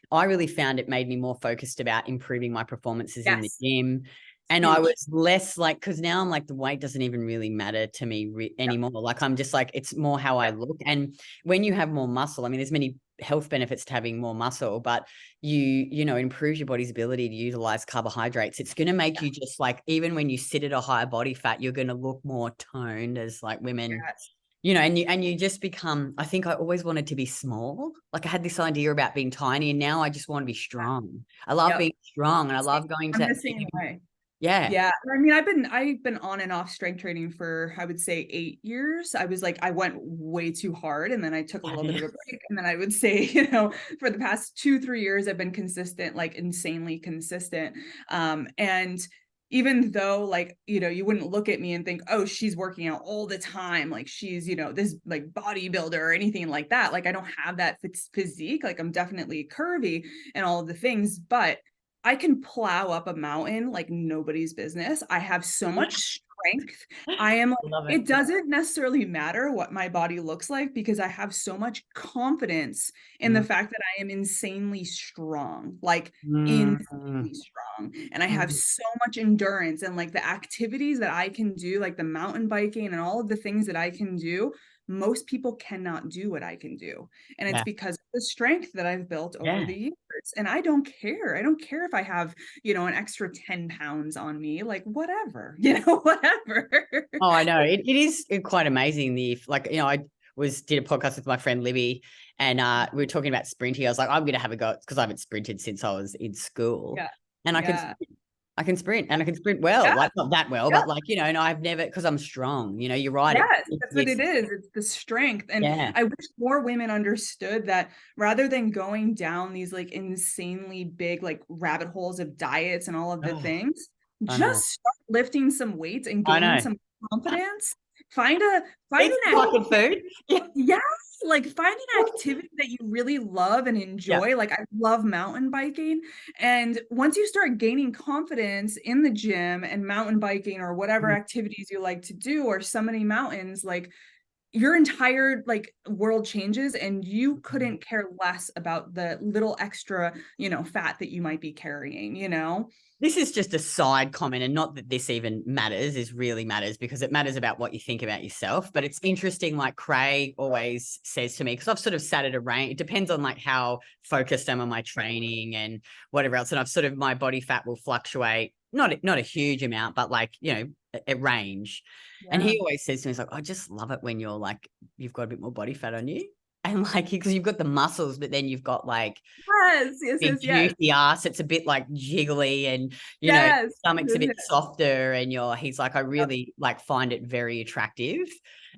S2: I really found it made me more focused about improving my performances in the gym. And I was less like, because now I'm like, the weight doesn't even really matter to me anymore. Like, I'm just like, it's more how I look. And when you have more muscle, I mean, there's many health benefits to having more muscle, but you know, improves your body's ability to utilize carbohydrates. It's going to make you just like, even when you sit at a higher body fat, you're going to look more toned as like women. And you just become, I think I always wanted to be small. Like I had this idea about being tiny, and now I just want to be strong. I love being strong, and I love going to
S1: the same way.
S2: Yeah.
S1: I mean, I've been on and off strength training for, I would say 8 years. I was like, I went way too hard, and then I took a little bit of a break. And then I would say, for the past 2-3 years, I've been consistent, like insanely consistent. And even though like, you wouldn't look at me and think, oh, she's working out all the time, like she's, this like bodybuilder or anything like that. Like I don't have that physique. Like I'm definitely curvy and all of the things, but I can plow up a mountain like nobody's business. I have so much strength. I am like, it doesn't necessarily matter what my body looks like, because I have so much confidence in the fact that I am insanely strong, like insanely strong. And I have so much endurance, and like the activities that I can do, like the mountain biking and all of the things that I can do, most people cannot do what I can do. And it's because of the strength that I've built over the years. And I don't care. I don't care if I have, an extra 10 pounds on me, like whatever, whatever.
S2: Oh, I know. It is quite amazing. I did a podcast with my friend Libby, and we were talking about sprinting. I was like, I'm going to have a go, because I haven't sprinted since I was in school. And I can sprint, and I can sprint well, like not that well, but like, and I've never, because I'm strong, you're right.
S1: Yes, that's what it is. It's the strength. And I wish more women understood that, rather than going down these like insanely big, like rabbit holes of diets and all of the things, just start lifting some weights and gaining some confidence. find
S2: Eat
S1: an
S2: fucking food. Yeah.
S1: yes, like find an activity that you really love and
S2: Yeah.
S1: enjoy. Like I love mountain biking. And once you start gaining confidence in the gym and mountain biking or whatever activities you like to do or summiting mountains, like your entire like world changes and you couldn't care less about the little extra, fat that you might be carrying.
S2: This is just a side comment, and not that this even matters, is really matters, because it matters about what you think about yourself. But it's interesting, like Craig always says to me, because I've sort of sat at a range, it depends on like how focused I am on my training and whatever else. And I've sort of, my body fat will fluctuate, not a huge amount, but like, a range. Yeah. And he always says to me, he's like, I just love it when you're like, you've got a bit more body fat on you. And like, because you've got the muscles, but then you've got like big juicy ass. It's a bit like jiggly, and stomach's a bit softer. And he's like, I really like find it very attractive.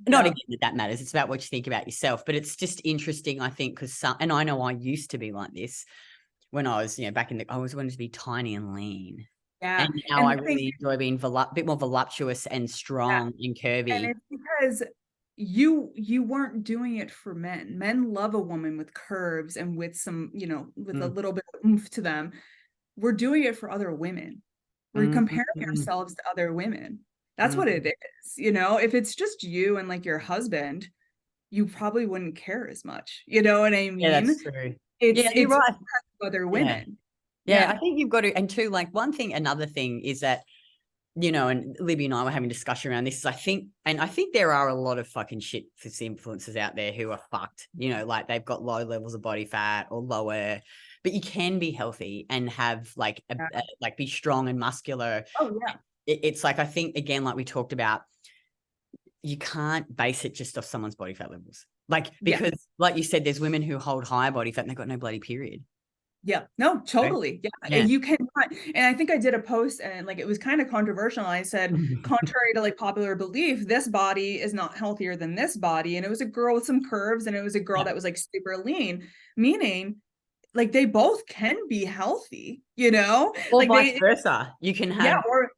S2: Not again that matters. It's about what you think about yourself. But it's just interesting, I think, because and I know I used to be like this when I was, back I always wanted to be tiny and lean. Yeah. And now I really enjoy being a bit more voluptuous and strong and curvy.
S1: And it's because you weren't doing it for men. Men love a woman with curves and with some, with a little bit of oomph to them. We're doing it for other women. We're comparing ourselves to other women. That's what it is. If it's just you and like your husband, you probably wouldn't care as much. You know what I mean?
S2: Yeah, that's true.
S1: You're right. Other women.
S2: Yeah, I think you've got to, and two, like another thing is that, and Libby and I were having a discussion around this, is I think there are a lot of fucking shit influencers out there who are fucked, like they've got low levels of body fat or lower, but you can be healthy and have like, like be strong and muscular.
S1: Oh yeah.
S2: It's like, I think again, like we talked about, you can't base it just off someone's body fat levels. Like, because like you said, there's women who hold higher body fat and they've got no bloody period.
S1: Yeah, no, totally. Yeah. You cannot. And I think I did a post and like, it was kind of controversial. I said, contrary to like popular belief, this body is not healthier than this body. And it was a girl with some curves and it was a girl that was like super lean, meaning like they both can be healthy,
S2: or
S1: like
S2: vice versa. You can have,
S1: or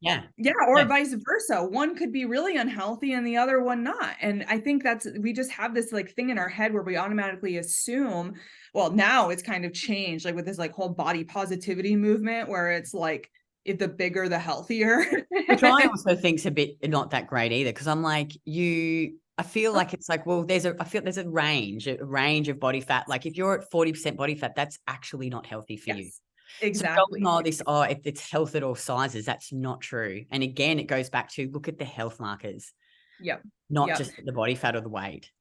S1: vice versa. One could be really unhealthy and the other one not. And I think we just have this like thing in our head where we automatically assume, well, now it's kind of changed, like with this like whole body positivity movement where it's like, if the bigger, the healthier.
S2: Which I also think's a bit not that great either. Cause I'm like, I feel like it's like, well, there's a range of body fat. Like if you're at 40% body fat, that's actually not healthy for you.
S1: Exactly.
S2: So if it's health at all sizes, that's not true. And again, it goes back to look at the health markers. Not just the body fat or the weight.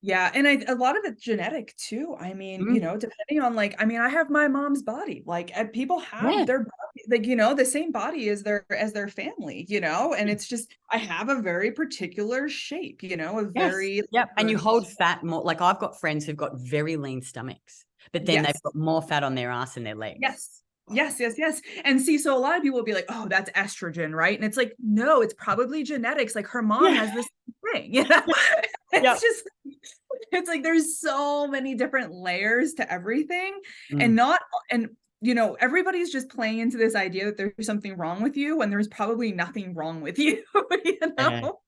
S1: Yeah. And a lot of it's genetic too. I mean, depending on like, I have my mom's body, like people have their body, like, the same body as their family, and it's just, I have a very particular shape, very.
S2: And you hold fat more. Like I've got friends who've got very lean stomachs, but then they've got more fat on their ass and their legs.
S1: Yes. And see, so a lot of people will be like, oh, that's estrogen, right? And it's like, no, it's probably genetics. Like her mom has this thing, It's just, it's like, there's so many different layers to everything and everybody's just playing into this idea that there's something wrong with you when there's probably nothing wrong with you,
S2: Oh,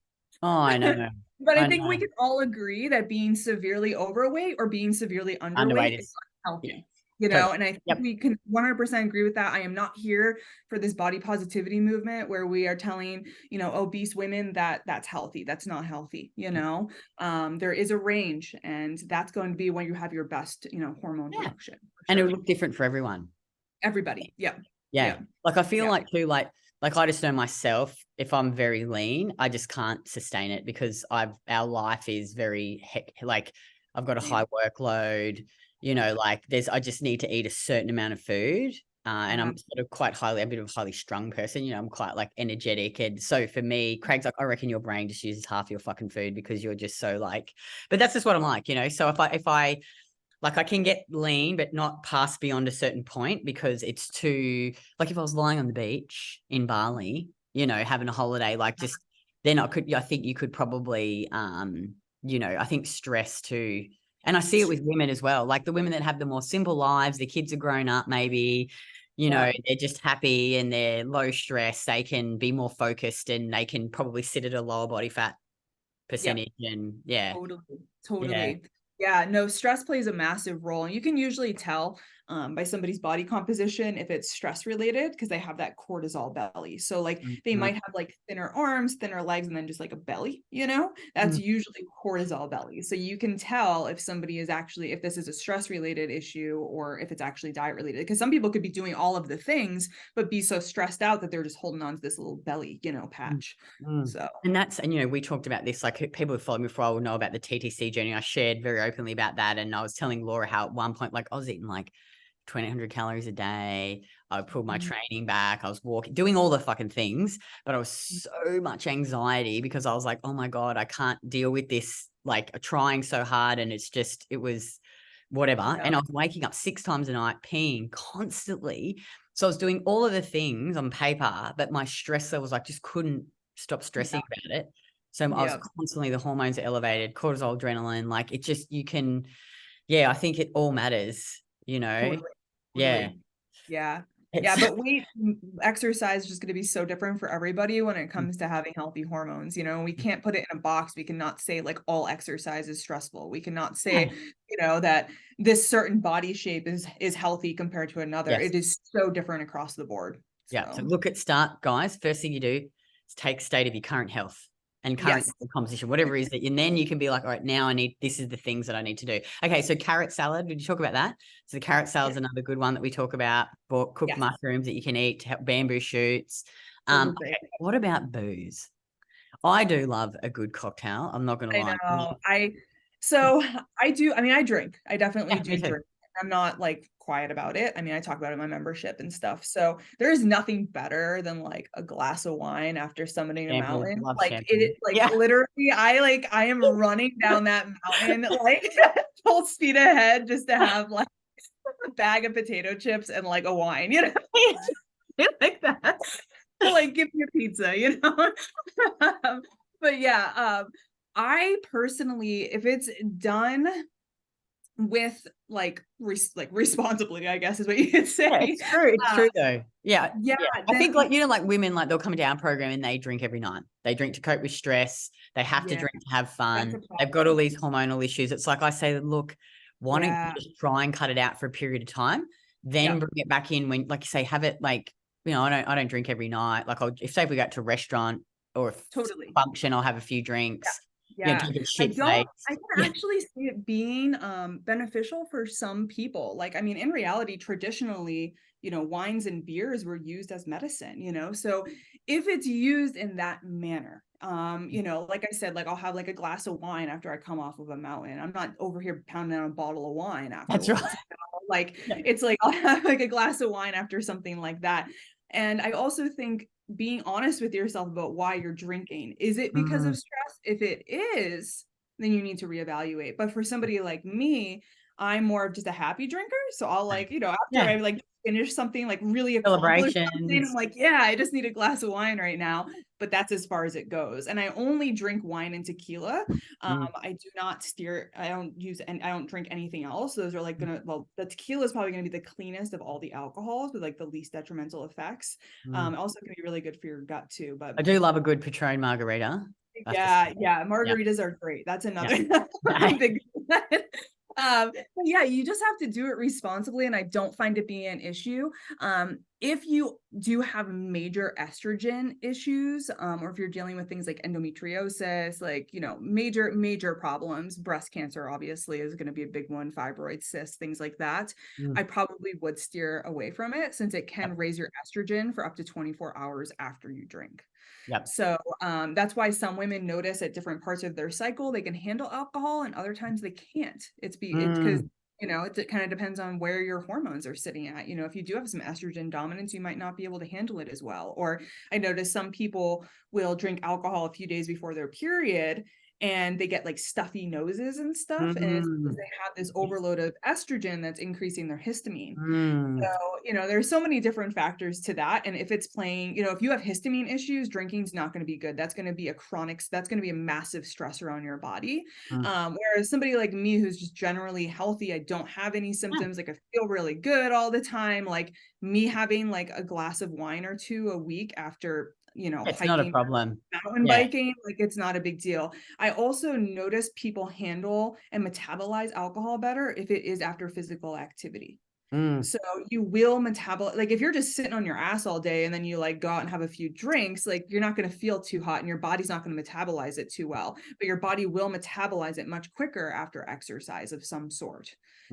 S2: I know.
S1: But I think we can all agree that being severely overweight or being severely underweight is unhealthy. And I think we can 100% agree with that. I am not here for this body positivity movement where we are telling, obese women that that's healthy. That's not healthy. There is a range, and that's going to be when you have your best, hormone production.
S2: And it will look different for everyone.
S1: Everybody.
S2: Yeah. Like I feel like too, like I just know myself, if I'm very lean, I just can't sustain it because our life is very like I've got a high workload. I just need to eat a certain amount of food. And I'm sort of quite a bit of a highly strung person. I'm quite like energetic. And so for me, Craig's like, I reckon your brain just uses half your fucking food because you're just so like, but that's just what I'm like, So if I like, I can get lean, but not pass beyond a certain point because it's too, like if I was lying on the beach in Bali, having a holiday, like just, then I think you could probably, I think stress too. And I see it with women as well, like the women that have the more simple lives, their kids are grown up, maybe, they're just happy and they're low stress. They can be more focused and they can probably sit at a lower body fat percentage and yeah.
S1: Totally.
S2: Yeah.
S1: Totally. Yeah, no, stress plays a massive role. And you can usually tell by somebody's body composition if it's stress related because they have that cortisol belly. So like they
S2: Mm-hmm.
S1: might have like thinner arms, thinner legs, and then just like a belly, that's usually cortisol belly. So you can tell if somebody is actually, if this is a stress related issue or if it's actually diet related. Because some people could be doing all of the things, but be so stressed out that they're just holding on to this little belly, patch. So.
S2: And we talked about this, like people who follow me for a while will know about the TTC journey. I shared very openly about that. And I was telling Laura how at one point, like I was eating like 2,800 calories a day. I pulled my training back. I was walking, doing all the fucking things, but I was so much anxiety because I was like, oh my God, I can't deal with this. Like trying so hard. And it was whatever.
S1: Yeah.
S2: And I was waking up 6 times a night, peeing constantly. So I was doing all of the things on paper, but my stress levels, like just couldn't stop stressing about it. So I was constantly, the hormones are elevated, cortisol, adrenaline, like it just, I think it all matters,
S1: Totally.
S2: Yeah.
S1: Yeah. Yeah. But exercise is just going to be so different for everybody when it comes to having healthy hormones. We can't put it in a box. We cannot say like all exercise is stressful. We cannot say, that this certain body shape is healthy compared to another.
S2: Yes.
S1: It is so different across the board.
S2: Yeah. So guys, first thing you do is take state of your current health and current composition, whatever it is and then you can be like, all right, now this is the things that I need to do. Okay. So carrot salad, did you talk about that? So the carrot salad is another good one that we talk about, cooked mushrooms that you can eat, bamboo shoots. Okay, what about booze? I do love a good cocktail. I'm not going to lie.
S1: I drink. I definitely do drink. I'm not like quiet about it. I mean, I talk about it in my membership and stuff. So there is nothing better than like a glass of wine after summiting a mountain. Like literally, I am running down that mountain like full speed ahead just to have like a bag of potato chips and like a wine,
S2: like that.
S1: Like give me a pizza, but yeah, I personally, if it's done with responsibly, I guess is what you could say.
S2: Yeah, it's true. It's true though. Yeah. I think like women, like they'll come to our program and they drink every night. They drink to cope with stress. They have to drink to have fun. They've got all these hormonal issues. It's like I say, look, why don't you just try and cut it out for a period of time, then bring it back in when, like you say, have it like, I don't drink every night. Like if we go to a restaurant or a function, I'll have a few drinks.
S1: I can actually see it being beneficial for some people. Like, I mean, in reality, traditionally, wines and beers were used as medicine, so if it's used in that manner, like I said, like I'll have like a glass of wine after I come off of a mountain. I'm not over here pounding out a bottle of wine afterwards.
S2: That's right.
S1: Like it's like I'll have like a glass of wine after something like that. And I also think being honest with yourself about why you're drinking. Is it because of stress? If it is, then you need to reevaluate. But for somebody like me, I'm more of just a happy drinker. So I'll like, after I like finish something, like really accomplish something, I'm like, I just need a glass of wine right now. But that's as far as it goes. And I only drink wine and tequila. I do not steer. I don't drink anything else. Those are like the tequila is probably going to be the cleanest of all the alcohols with like the least detrimental effects. Also can be really good for your gut too. But
S2: I do love a good Patron margarita.
S1: Margaritas are great. That's another big but you just have to do it responsibly, and I don't find it being an issue. If you do have major estrogen issues, or if you're dealing with things like endometriosis, like major problems, breast cancer obviously is going to be a big one, fibroids, cysts, things like that, I probably would steer away from it since it can raise your estrogen for up to 24 hours after you drink. So that's why some women notice at different parts of their cycle they can handle alcohol and other times they can't. It's because it kind of depends on where your hormones are sitting at. If you do have some estrogen dominance, you might not be able to handle it as well. Or I notice some people will drink alcohol a few days before their period and they get like stuffy noses and stuff. And it's because they have this overload of estrogen that's increasing their histamine. So, there's so many different factors to that. And if it's playing, if you have histamine issues, drinking is not going to be good. That's going to be that's going to be a massive stressor on your body. Whereas somebody like me, who's just generally healthy, I don't have any symptoms. Like I feel really good all the time. Like me having like a glass of wine or two a week after,
S2: it's not a problem.
S1: mountain biking, like it's not a big deal. I also notice people handle and metabolize alcohol better if it is after physical activity. So you will metabolize, like if you're just sitting on your ass all day and then you like go out and have a few drinks, like you're not going to feel too hot and your body's not going to metabolize it too well, but your body will metabolize it much quicker after exercise of some sort.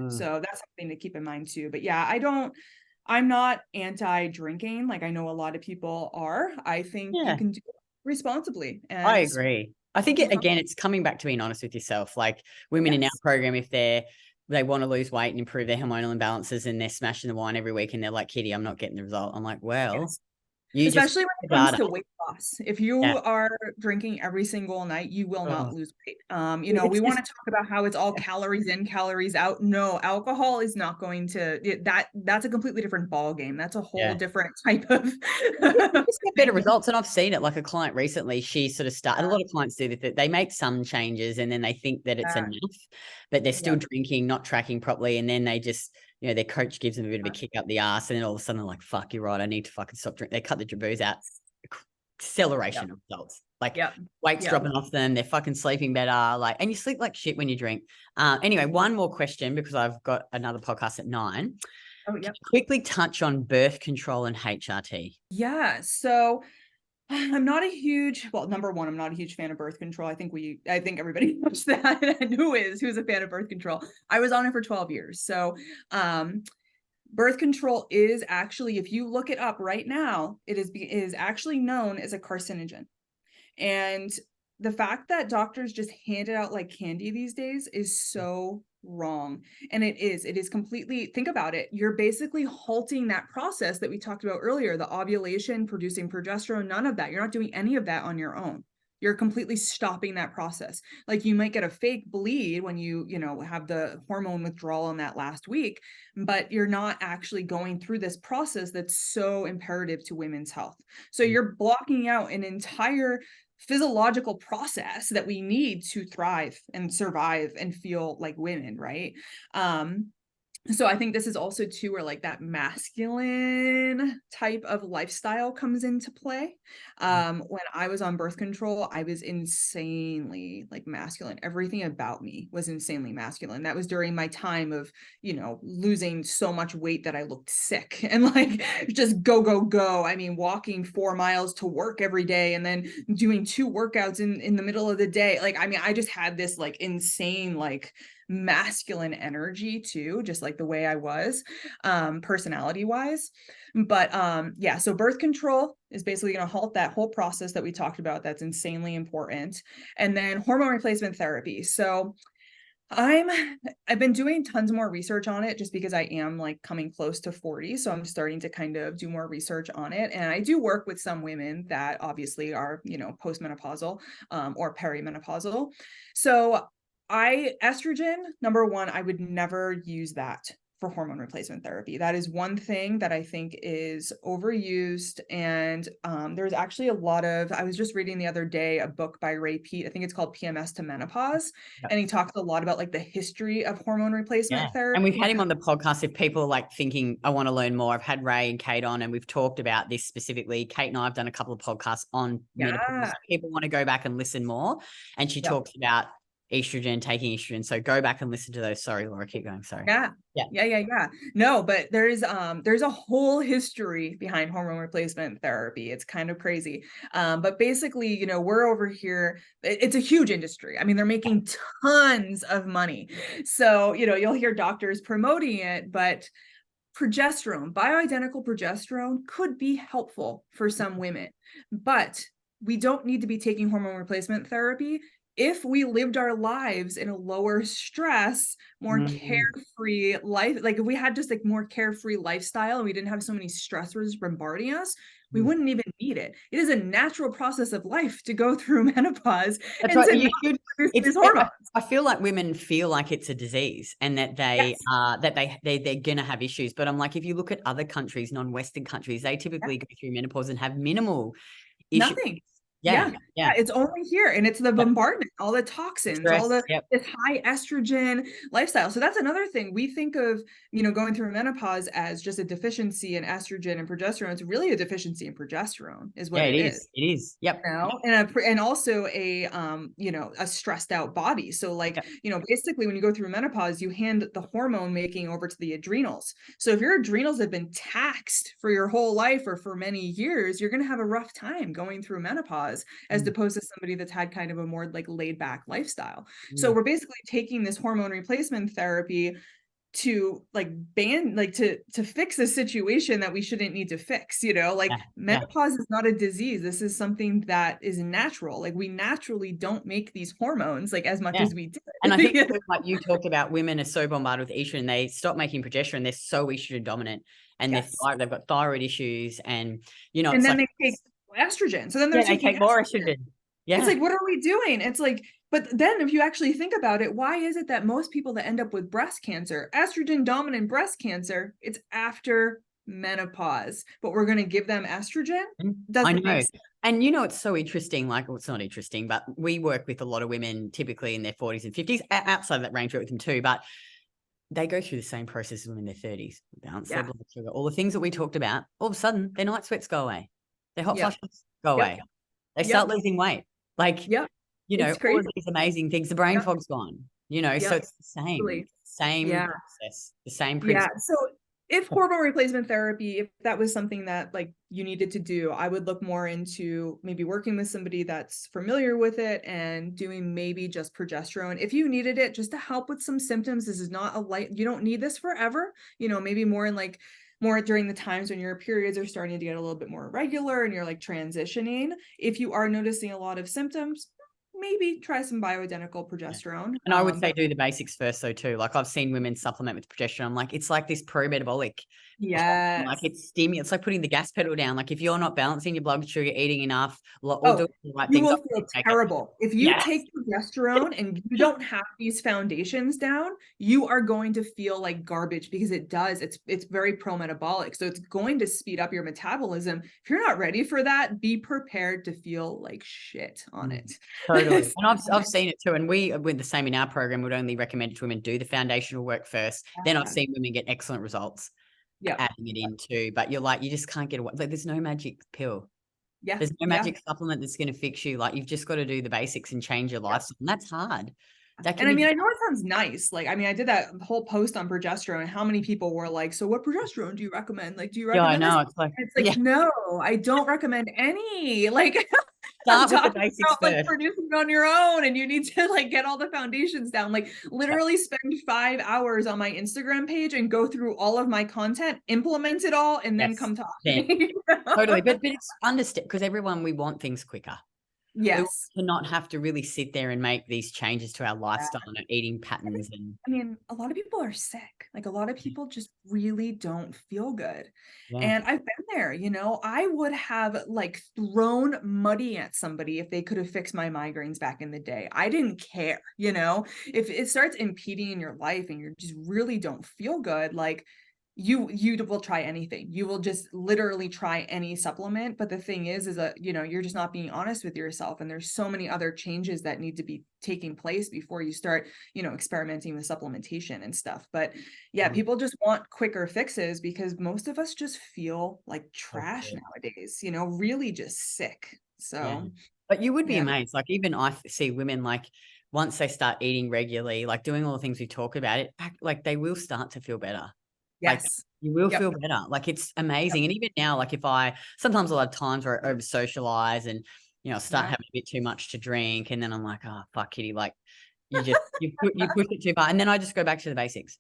S1: So that's something to keep in mind too. But yeah, I'm not anti-drinking. Like I know a lot of people are. I think you can do it responsibly. And
S2: I agree. I think again, it's coming back to being honest with yourself. Like women in our program, if they want to lose weight and improve their hormonal imbalances and they're smashing the wine every week and they're like, Kitty, I'm not getting the result. I'm like, well,
S1: especially when it comes to weight loss. If you are drinking every single night, you will not lose weight. You know, we want to talk about how it's all calories in, calories out. No, alcohol is not going to that's a completely different ball game. That's a whole different type of
S2: better results. And I've seen it, like a client recently, she sort of started, a lot of clients do that. They make some changes and then they think that it's enough, but they're still drinking, not tracking properly. And then they just, you know, their coach gives them a bit of a kick up the ass, and then all of a sudden they're like, fuck, you're right, I need to fucking stop drinking. They cut the booze out. Acceleration of results. Like weight's dropping off them. They're fucking sleeping better. Like, and you sleep like shit when you drink. Anyway, one more question, because I've got another podcast at 9. Can you quickly touch on birth control and HRT?
S1: Yeah. So I'm not a huge, well, number one, I'm not a huge fan of birth control. I think everybody knows that. And who's a fan of birth control? I was on it for 12 years. So, birth control is actually, if you look it up right now, it is actually known as a carcinogen. And the fact that doctors just hand it out like candy these days is so wrong. And it is completely, think about it. You're basically halting that process that we talked about earlier, the ovulation, producing progesterone, none of that. You're not doing any of that on your own. You're completely stopping that process. Like you might get a fake bleed when you have the hormone withdrawal in that last week, but you're not actually going through this process that's so imperative to women's health. So you're blocking out an entire physiological process that we need to thrive and survive and feel like women, right? So I think this is also too where like that masculine type of lifestyle comes into play. When I was on birth control, I was insanely like masculine. Everything about me was insanely masculine. That was during my time of, losing so much weight that I looked sick and like just go, go, go. I mean, walking 4 miles to work every day and then doing 2 workouts in the middle of the day. Like, I mean, I just had this like insane, like masculine energy too, just like the way I was, personality wise. But so birth control is basically going to halt that whole process that we talked about. That's insanely important. And then hormone replacement therapy. So I've been doing tons more research on it just because I am like coming close to 40. So I'm starting to kind of do more research on it. And I do work with some women that obviously are, postmenopausal or perimenopausal. So estrogen, number one, I would never use that for hormone replacement therapy. That is one thing that I think is overused. And there's actually I was just reading the other day, a book by Ray Peat. I think it's called PMS to Menopause. And he talks a lot about like the history of hormone replacement therapy.
S2: And we've had him on the podcast. If people are like thinking, I want to learn more, I've had Ray and Kate on and we've talked about this specifically. Kate and I have done a couple of podcasts on menopause. People want to go back and listen more. And she talks about taking estrogen. So go back and listen to those. Sorry, Laura, keep going. Sorry.
S1: Yeah. No, but there's a whole history behind hormone replacement therapy. It's kind of crazy. But basically, we're over here. It's a huge industry. I mean, they're making tons of money. So, you'll hear doctors promoting it, but progesterone, bioidentical progesterone could be helpful for some women, but we don't need to be taking hormone replacement therapy if we lived our lives in a lower stress, more carefree life. Like if we had just like more carefree lifestyle and we didn't have so many stressors bombarding us, we wouldn't even need it. It is a natural process of life to go through menopause.
S2: That's right. These hormones. I feel like women feel like it's a disease and that they're gonna have issues. But I'm like, if you look at other countries, non-Western countries, they typically go through menopause and have minimal issues.
S1: Nothing.
S2: Yeah.
S1: it's only here, and it's the bombardment, all the toxins,
S2: Stress.
S1: all the
S2: Yep.
S1: this high estrogen lifestyle. So that's another thing. We think of, going through menopause as just a deficiency in estrogen and progesterone. It's really a deficiency in progesterone is what
S2: Yeah, it
S1: it
S2: is.
S1: is.
S2: It is. Yep.
S1: And also a a stressed out body. So like, basically when you go through menopause, you hand the hormone making over to the adrenals. So if your adrenals have been taxed for your whole life or for many years, you're going to have a rough time going through menopause as opposed to somebody that's had kind of a more like laid back lifestyle. So we're basically taking this hormone replacement therapy to like to fix a situation that we shouldn't need to fix, menopause is not a disease. This is something that is natural. Like we naturally don't make these hormones like as much as we did.
S2: And I think like you talked about, women are so bombarded with estrogen, they stop making progesterone. They're so estrogen dominant, and they've got thyroid issues, and
S1: and then they take estrogen. So then they're taking
S2: take more estrogen.
S1: It's like, what are we doing? It's like, but then if you actually think about it, why is it that most people that end up with breast cancer, estrogen dominant breast cancer, it's after menopause, but we're going to give them estrogen? Doesn't make sense.
S2: And it's so interesting. Like, well, it's not interesting, but we work with a lot of women typically in their 40s and 50s. Outside of that range, we work with them too, but they go through the same process as women in their 30s. Balance their blood sugar, all the things that we talked about. All of a sudden, their night sweats go away. Their hot flushes go away. They start losing weight. Like, all of these amazing things. The brain fog's gone, so it's the same process, the same principle.
S1: So if hormone replacement therapy, if that was something that like you needed to do, I would look more into maybe working with somebody that's familiar with it and doing maybe just progesterone. If you needed it just to help with some symptoms, this is not you don't need this forever, maybe more in like more during the times when your periods are starting to get a little bit more irregular and you're like transitioning. If you are noticing a lot of symptoms, maybe try some bioidentical progesterone.
S2: And I would say do the basics first though too. Like I've seen women supplement with progesterone. I'm like, it's like this pro-metabolic.
S1: Yeah.
S2: Like it's like putting the gas pedal down. Like if you're not balancing your blood sugar, eating enough, or doing the right things,
S1: you will feel terrible. If you take progesterone and you don't have these foundations down, you are going to feel like garbage because it does. It's very pro-metabolic. So it's going to speed up your metabolism. If you're not ready for that, be prepared to feel like shit on it.
S2: Totally. And I've seen it too. And we're the same in our program. We'd only recommend it to women do the foundational work first. Then I've seen women get excellent results adding it in too. But you're like, you just can't get away. Like there's no magic pill. There's no magic supplement that's going to fix you. Like you've just got to do the basics and change your lifestyle. And that's hard.
S1: And I mean, I know it sounds nice. Like, I mean, I did that whole post on progesterone and how many people were like, so what progesterone do you recommend? Like, do you recommend
S2: I know.
S1: this? It's like, no, I don't recommend any. Like,
S2: start with the basics
S1: first. Like producing it on your own, and you need to like get all the foundations down. Like literally spend 5 hours on my Instagram page and go through all of my content, implement it all, and then come talk to me.
S2: Totally. But it's understand because we want things quicker.
S1: Yes.
S2: To not have to really sit there and make these changes to our lifestyle and our eating patterns. And
S1: I mean, a lot of people are sick. Like a lot of people just really don't feel good. And I've been there, I would have like thrown money at somebody if they could have fixed my migraines back in the day. I didn't care, if it starts impeding in your life and you just really don't feel good, like you will try anything. You will just literally try any supplement. But the thing is that, you're just not being honest with yourself. And there's so many other changes that need to be taking place before you start, experimenting with supplementation and stuff. But people just want quicker fixes because most of us just feel like trash nowadays, really just sick. So,
S2: but you would be amazed. Like even I see women like once they start eating regularly, like doing all the things we talk about, like they will start to feel better.
S1: Yes.
S2: Like you will feel better. Like it's amazing. And even now, like sometimes a lot of times where I over socialize and, start having a bit too much to drink. And then I'm like, oh, fuck Kitty. Like you push it too far. And then I just go back to the basics.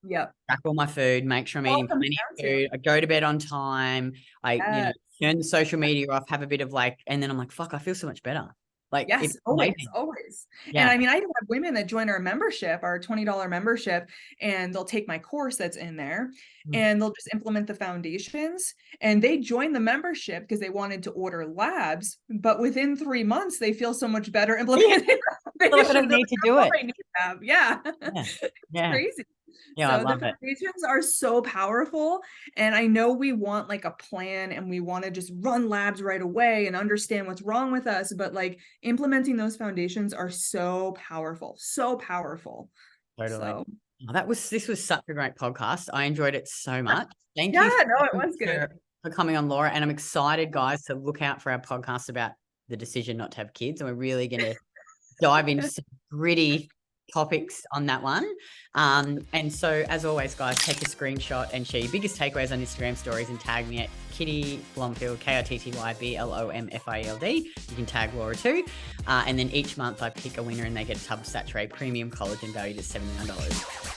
S1: Yep.
S2: Track all my food, make sure I'm eating plenty of food. I go to bed on time. I, turn the social media off, have a bit of and then I'm like, fuck, I feel so much better. Like
S1: yes, always. And I mean, I even have women that join our membership, our $20 membership, and they'll take my course that's in there and they'll just implement the foundations, and they join the membership because they wanted to order labs, but within 3 months they feel so much better implementing.
S2: They don't need to do it.
S1: Yeah. It's crazy.
S2: Yeah, I
S1: So the
S2: love it.
S1: foundations are so powerful. And I know we want like a plan and we want to just run labs right away and understand what's wrong with us. But like implementing those foundations are so powerful, so powerful.
S2: Totally.
S1: So
S2: This was such a great podcast. I enjoyed it so much. Thank
S1: yeah,
S2: you
S1: no, it
S2: so much
S1: was good.
S2: for coming on, Laura. And I'm excited, guys, to look out for our podcast about the decision not to have kids. And we're really going to dive into some gritty topics on that one. And so, as always, guys, take a screenshot and share your biggest takeaways on Instagram stories and tag me at Kitty Blomfield, KITTYBLOMFIELD. You can tag Laura too. And then each month I pick a winner and they get a tub of Saturée Premium Collagen valued at $79.